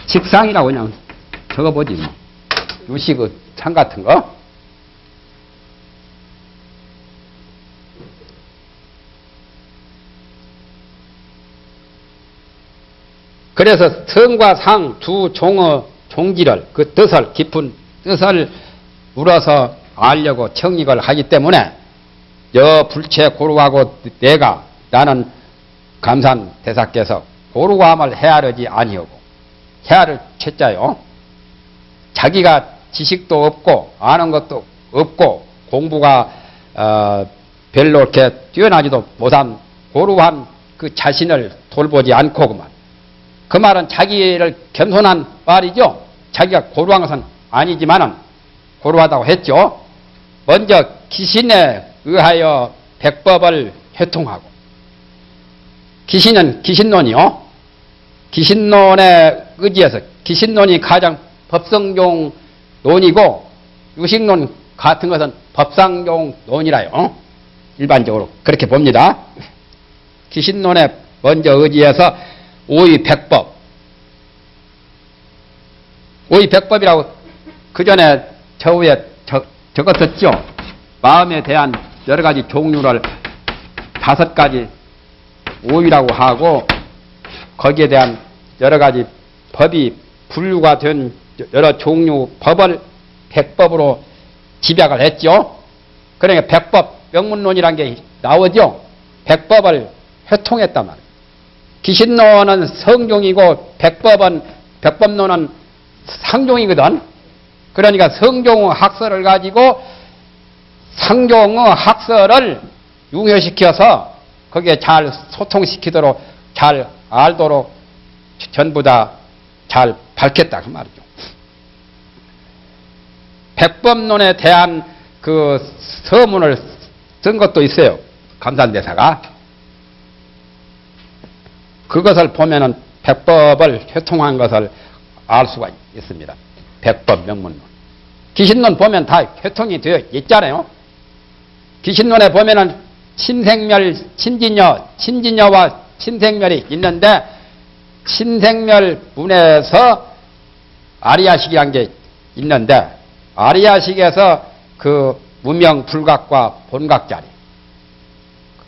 직상이라고 그냥 적어보지 뭐. 유식의 상 같은 거. 그래서 성과 상 두 종의 종지를, 그 뜻을, 깊은 뜻을 물어서 알려고 청익을 하기 때문에 여 불체 고루하고 내가, 나는 감삼대사께서 고루함을 헤아르지 아니하고, 헤아를 채자요. 자기가 지식도 없고 아는 것도 없고 공부가 별로 이렇게 뛰어나지도 못한 고루한 그 자신을 돌보지 않고 그 말은 자기를 겸손한 말이죠. 자기가 고루한 것은 아니지만은 고루하다고 했죠. 먼저 기신에 의하여 백법을 회통하고, 기신은 기신론이요. 기신론에 의지해서, 기신론이 가장 법성종 논이고 유식론 같은 것은 법상종 논이라요. 일반적으로 그렇게 봅니다. 기신론에 먼저 의지해서 오의백법, 오의백법이라고 그 전에 저 위에 적었었죠. 마음에 대한 여러 가지 종류를 5가지 오의라고 하고, 거기에 대한 여러 가지 법이 분류가 된 여러 종류 법을 백법으로 집약을 했죠. 그러니까 백법 명문론이라는 게 나오죠. 백법을 회통했단 말이에요. 기신론은 성종이고 백법론은 상종이거든. 그러니까 성종 학설을 가지고 상종의 학설을 융효시켜서 거기에 잘 소통시키도록 잘 알도록 전부 다 잘 밝혔다 그 말이죠. 백법론에 대한 그 서문을 쓴 것도 있어요. 감산대사가. 그것을 보면은 백법을 회통한 것을 알 수가 있습니다. 백법 명문론. 기신론 보면 다 회통이 되어 있잖아요. 기신론에 보면은 친생멸, 친진여와 친생멸이 있는데 친생멸 문에서 아리야식이란 게 있는데 아리야식에서 그 문명불각과 본각자리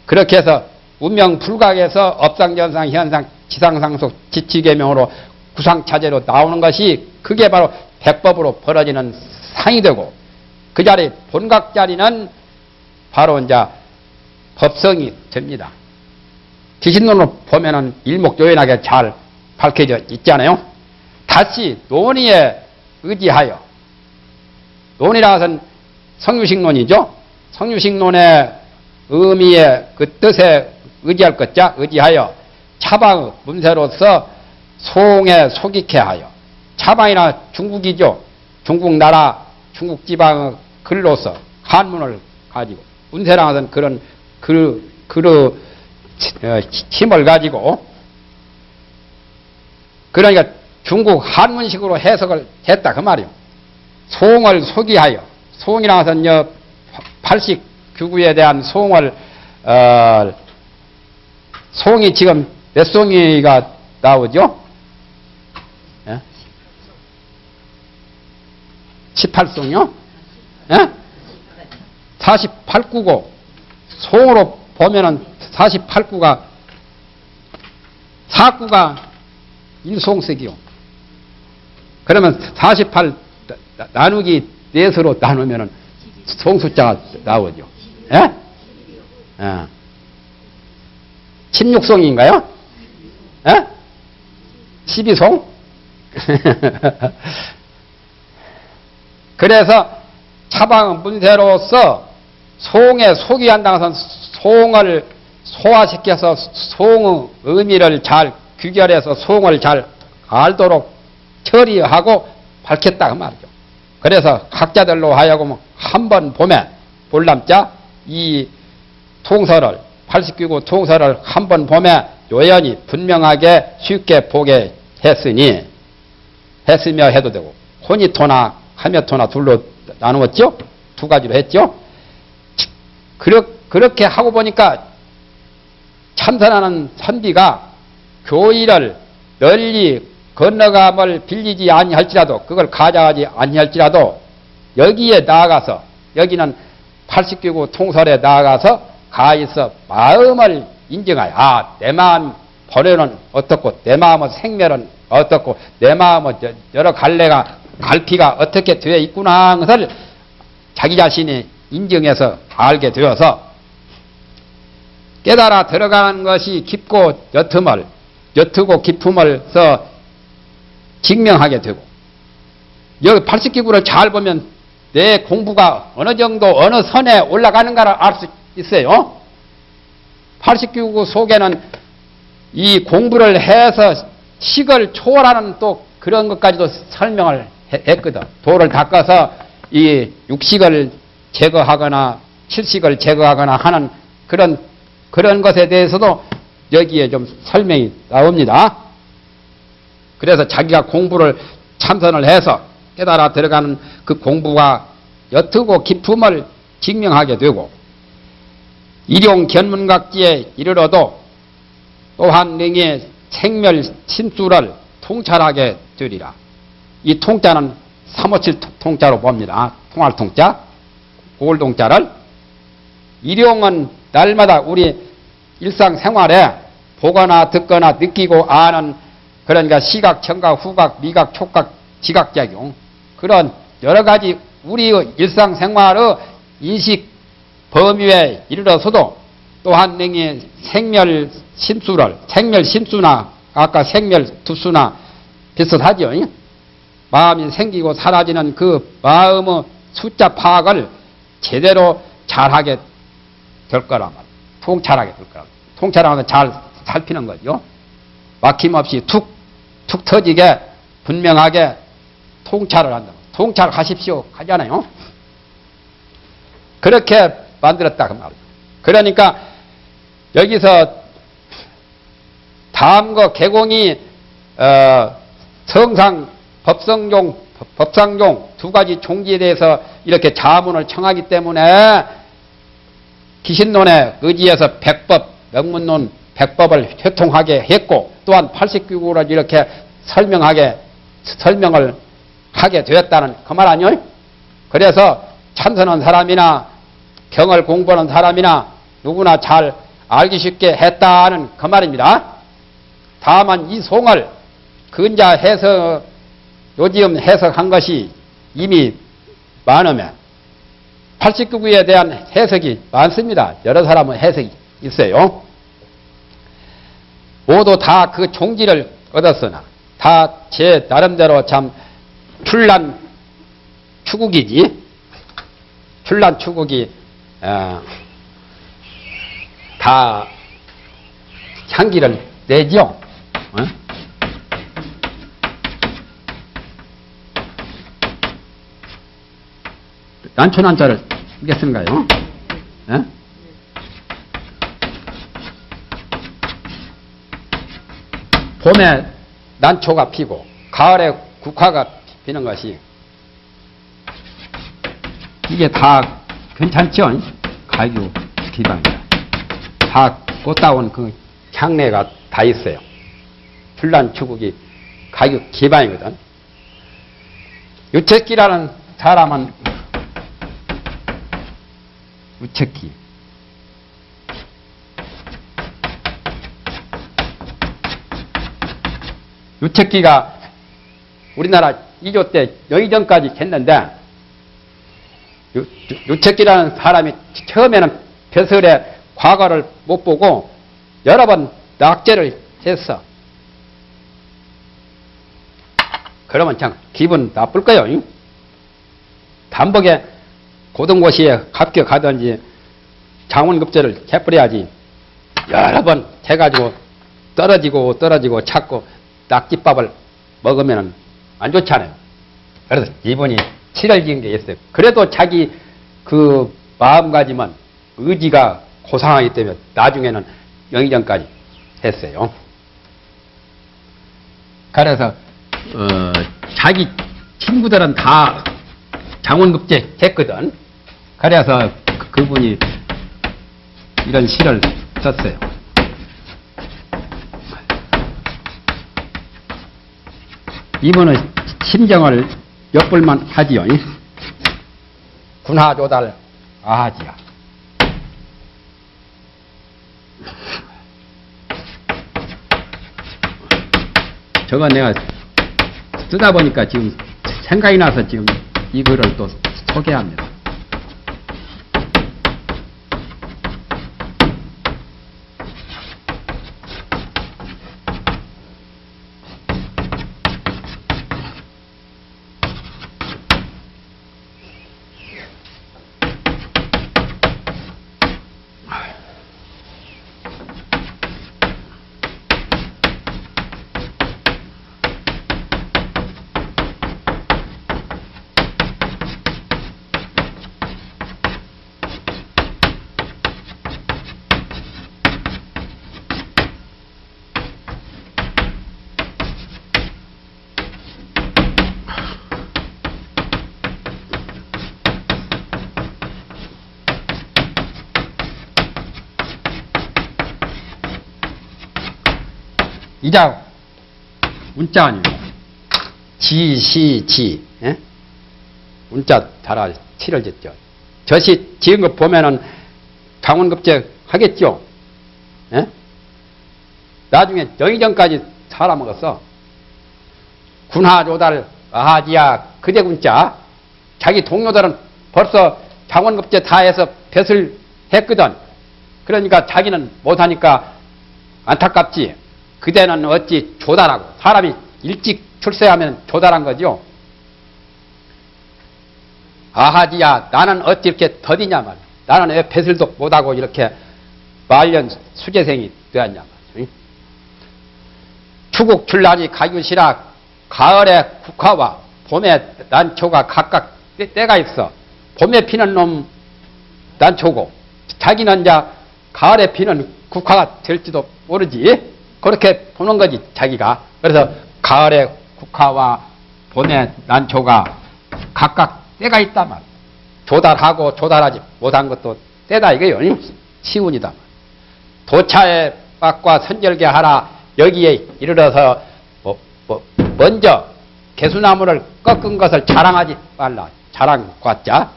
그렇게 해서 문명불각에서 업상전상 현상 지상상속 지치계명으로 구상차제로 나오는 것이 그게 바로 백법으로 벌어지는 상이 되고 그 자리 본각자리는 바로 이제 법성이 됩니다. 기신론으로 보면은 일목요연하게 잘 밝혀져 있잖아요. 다시 논의에 의지하여 논의라 것은 성유식론이죠. 성유식론의 의미의 그 뜻에 의지할 것자 의지하여 차방의 문세로서 소홍에 속익해 하여 차방이나 중국이죠. 중국 나라 중국 지방의 글로서 한문을 가지고 문세라 것은 그런 힘을 가지고 그러니까 중국 한문식으로 해석을 했다 그 말이요. 소홍을 소기하여 소홍이라 것은 89구에 대한 소홍을 소홍이 지금 몇 송이가 나오죠? 예? 18송이요? 예? 48구고 소홍으로 보면은 48구가 4구가 일송색이요. 그러면 48 나누기 4서로 나누면은 송숫자가 나오죠. 예? 예. 16송인가요? 예? 12송? 그래서 차방 문세로서 소홍에 소기한다는 것은 소홍을 소화시켜서 소홍의 의미를 잘 규결해서 소홍을 잘 알도록 처리하고 밝혔다 그 말이죠. 그래서 학자들로 하여금 한 번 봄에 볼람자 이 통설을 89구 통설을 한 번 봄에 요연히 분명하게 쉽게 보게 했으며 해도 되고 혼이토나 하며토나 둘로 나누었죠. 두 가지로 했죠. 그렇게 하고 보니까 참선하는 선비가 교의를 널리 건너감을 빌리지 아니할지라도 그걸 가져가지 아니할지라도 여기에 나아가서 여기는 89구 통설에 나아가서 가에서 마음을 인정하여 내 마음 번뇌는 어떻고 내 마음의 생멸은 어떻고 내 마음의 여러 갈피가 어떻게 되어 있구나 하는 것을 자기 자신이 인정해서 알게 되어서 깨달아 들어가는 것이 깊고 옅고 깊음을서 증명하게 되고 여기 80기구를 잘 보면 내 공부가 어느 정도 어느 선에 올라가는가를 알 수 있어요. 80기구 속에는 이 공부를 해서 식을 초월하는 또 그런 것까지도 설명을 했거든. 도를 닦아서 이 육식을 제거하거나 칠식을 제거하거나 하는 그런 것에 대해서도 여기에 좀 설명이 나옵니다. 그래서 자기가 공부를 참선을 해서 깨달아 들어가는 그 공부가 옅고 깊음을 증명하게 되고 일용 견문각지에 이르러도 또한 능히 생멸 침수를 통찰하게 되리라. 이 통자는 357 통자로 봅니다. 통할 통자, 고을 통자를 일용은 날마다 우리 일상생활에 보거나 듣거나 느끼고 아는 그러니까 시각, 청각, 후각, 미각, 촉각, 지각작용 그런 여러 가지 우리의 일상생활의 인식 범위에 이르러서도 또한 능히 생멸심수나 아까 생멸투수나 비슷하죠. 마음이 생기고 사라지는 그 마음의 숫자 파악을 제대로 잘하게 될 거란 말이에요. 통찰하게 될 거란 말이에요. 통찰하면 잘 살피는 거죠. 막힘없이 툭 터지게 분명하게 통찰을 한다. 통찰하십시오 하잖아요. 그렇게 만들었다 그 말이에요. 그러니까 여기서 다음거 개공이 성상, 법상종 두 가지 종지에 대해서 이렇게 자문을 청하기 때문에 기신론에 의지해서 백법, 명문론 백법을 회통하게 했고 또한 89구를 이렇게 설명을 하게 되었다는 그 말 아니요? 그래서 참선한 사람이나 경을 공부하는 사람이나 누구나 잘 알기 쉽게 했다는 그 말입니다. 다만 이 송을 근자 해석, 요지음 해석한 것이 이미 많으면 89구에 대한 해석이 많습니다. 여러 사람은 해석이 있어요. 모두 다 그 종지를 얻었으나 다 제 나름대로 참 출란 추국이지. 출란 추국이 다 향기를 내죠. 난초난자를 쓰겠는가요? 봄에 난초가 피고 가을에 국화가 피는 것이 이게 다 괜찮죠? 가교 기반이다. 다 꽃다운 그 향내가 다 있어요. 출란추국이 가교 기반이거든. 유채기라는 사람은 유채기 유채기가 우리나라 2조 때 영의정까지 했는데 유채기라는 사람이 처음에는 벼슬의 과거를 못 보고 여러 번 낙제를 했어. 그러면 참 기분 나쁠 거예요. 단복에 고등고시에 합격하든지 장원급제를 해버려야지. 여러 번 해가지고 떨어지고 찾고 낙지밥을 먹으면 안 좋잖아요. 그래서 이분이 치를 지은 게 있어요. 그래도 자기 그 마음가짐은 의지가 고상하기 때문에 나중에는 영의정까지 했어요. 그래서 자기 친구들은 다 장원급제 했거든. 그래서 그분이 이런 시를 썼어요. 이분은 심정을 엿볼만 하지요. 군하조달 아하지야. 저거 내가 쓰다 보니까 지금 생각이 나서 지금 이 글을 또 소개합니다. 이자 운자 아니에요. 지. 예? 운자 달아 치를 짓죠. 저시 지은 거 보면은 장원급제 하겠죠. 예? 나중에 영의정까지 살아먹었어. 군하조달 아하지야 그대군자. 자기 동료들은 벌써 장원급제 다 해서 뱃을 했거든. 그러니까 자기는 못하니까 안타깝지. 그대는 어찌 조달하고. 사람이 일찍 출세하면 조달한 거죠. 아하지야 나는 어찌 이렇게 더디냐 말. 나는 왜 뱃을도 못하고 이렇게 말년 수재생이 되었냐 말. 추국 출란이 가유시라. 가을에 국화와 봄에 난초가 각각 때가 있어. 봄에 피는 놈 난초고 자기는 이제 가을에 피는 국화가 될지도 모르지. 그렇게 보는 거지 자기가. 그래서 가을에 국화와 봄에 난초가 각각 때가 있다만 조달하고 조달하지 못한 것도 때다 이거요. 시운이다. 도차에 빡과 선절게 하라. 여기에 이르러서 먼저 개수나무를 꺾은 것을 자랑하지 말라. 자랑과자.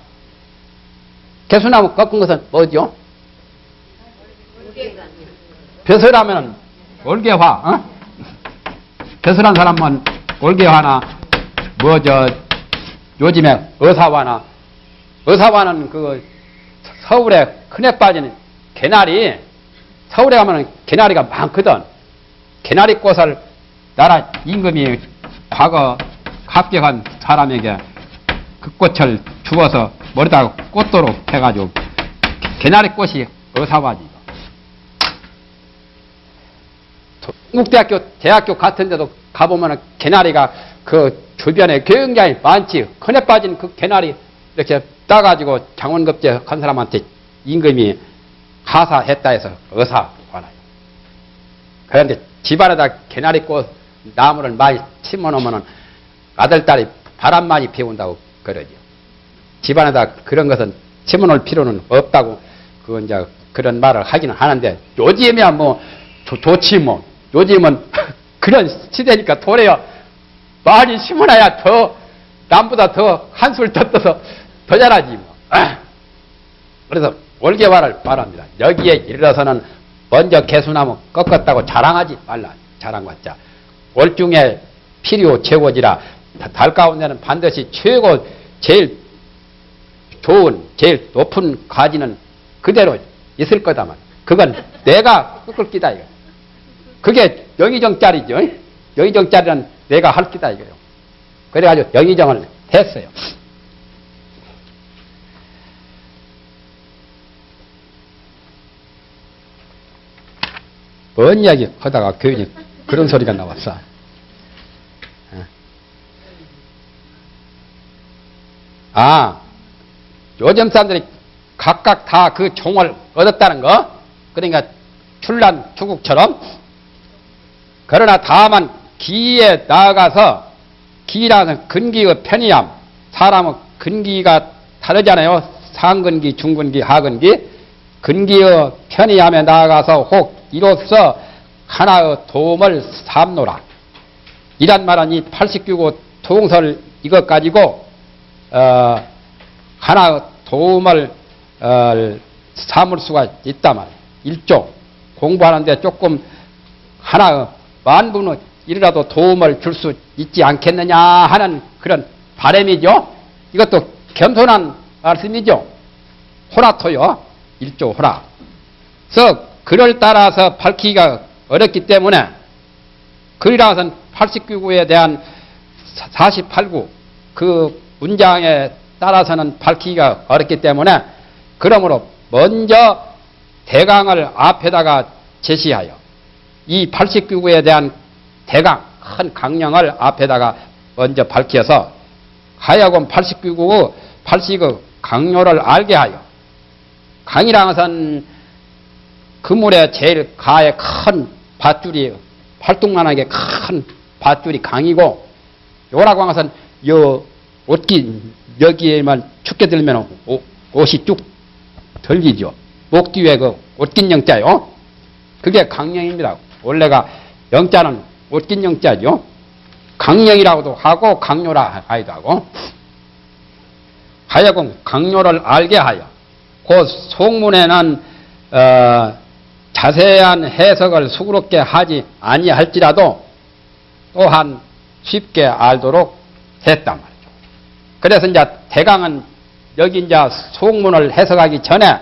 개수나무 꺾은 것은 뭐죠? 벼슬하면 올개화. 어? 벼슬한 사람은 올개화나 요즘에 의사화는 그 서울에 큰애 빠지는 개나리. 서울에 가면 개나리가 많거든. 개나리 꽃을 나라 임금이 과거 합격한 사람에게 그 꽃을 주어서 머리다가 꽃도로 해가지고 개나리 꽃이 의사화지. 대학교 같은 데도 가보면 개나리가 그 주변에 굉장히 많지. 큰애 빠진 그 개나리 이렇게 따가지고 장원급제 한 사람한테 임금이 하사했다 해서 의사화나요. 그런데 집안에다 개나리꽃 나무를 많이 심어놓으면 아들딸이 바람 많이 피운다고 그러죠. 집안에다 그런 것은 심어놓을 필요는 없다고 이제 그런 말을 하기는 하는데 요즘이야 뭐 좋지 뭐. 요즘은 그런 시대니까 도래야 많이 심어놔야 더 남보다 더 한술 더 떠서 더 잘하지 뭐. 그래서 올개화를 말합니다. 여기에 이르러서는 먼저 개수나무 꺾었다고 자랑하지 말라. 자랑받자. 월중에 필요 최고지라. 달 가운데는 반드시 최고 제일 좋은 제일 높은 가지는 그대로 있을 거다만 그건 내가 꺾을 기다 이거. 그게 영의정짜리죠. 영의정짜리는 내가 할 기다 이거요. 그래가지고 영의정을 했어요. 뭔 이야기 하다가 교인이 그런 소리가 나왔어. 요즘 사람들이 각각 다 그 종을 얻었다는 거. 그러니까 출란 추국처럼. 그러나 다만 기에 나아가서 기라는 근기의 편이함. 사람은 근기가 다르잖아요. 상근기, 중근기, 하근기. 근기의 편이함에 나아가서 혹 이로써 하나의 도움을 삼노라. 이란 말은 이 89구 통설 이것 가지고 하나의 도움을 삼을 수가 있다만 일종 공부하는데 조금 하나의 만분의 일이라도 도움을 줄 수 있지 않겠느냐 하는 그런 바람이죠. 이것도 겸손한 말씀이죠. 호라토요. 일조 호라. 그래서 글을 따라서 밝히기가 어렵기 때문에 글이라서는 89구에 대한 48구 그 문장에 따라서는 밝히기가 어렵기 때문에 그러므로 먼저 대강을 앞에다가 제시하여 이 89구에 대한 대강 큰 강령을 앞에다가 먼저 밝혀서 하여금 89구 80구 강요를 알게 하여 강이라는 것은 그물에 제일 가에 큰 밧줄이 팔뚝만하게 큰 밧줄이 강이고 요라고 하는 것은 요 옷기 여기에만 춥게 들면 옷이 쭉 덜기죠. 목 뒤에 그 옷긴 영자요. 그게 강령입니다. 원래가 영자는 옷긴 영자죠. 강령이라고도 하고 강요라 하기도 하고 하여금 강요를 알게 하여 그 속문에는 자세한 해석을 수그럽게 하지 아니할지라도 또한 쉽게 알도록 했단 말이죠. 그래서 이제 대강은 여기 이제 속문을 해석하기 전에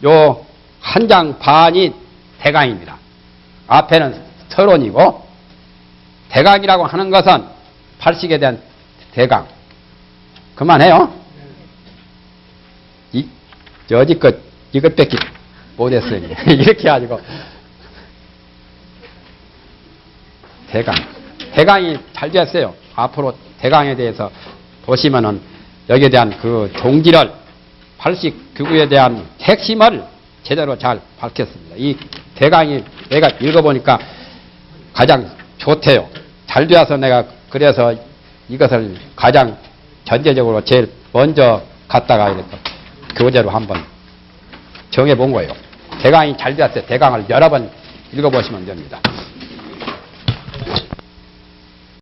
요 한 장 반이 대강입니다. 앞에는 서론이고 대강이라고 하는 것은 발식에 대한 대강. 그만해요. 여지껏 이것밖에 못했어요. 이렇게 가지고 대강. 대강이 잘 됐어요. 앞으로 대강에 대해서 보시면은 여기에 대한 그 종지를 발식 규구에 대한 핵심을 제대로 잘 밝혔습니다. 이 대강이 내가 읽어보니까 가장 좋대요. 잘 되어서 내가 그래서 이것을 가장 전제적으로 제일 먼저 갖다가 이렇게 교재로 한번 정해본 거예요. 대강이 잘 되었어요. 대강을 여러 번 읽어보시면 됩니다.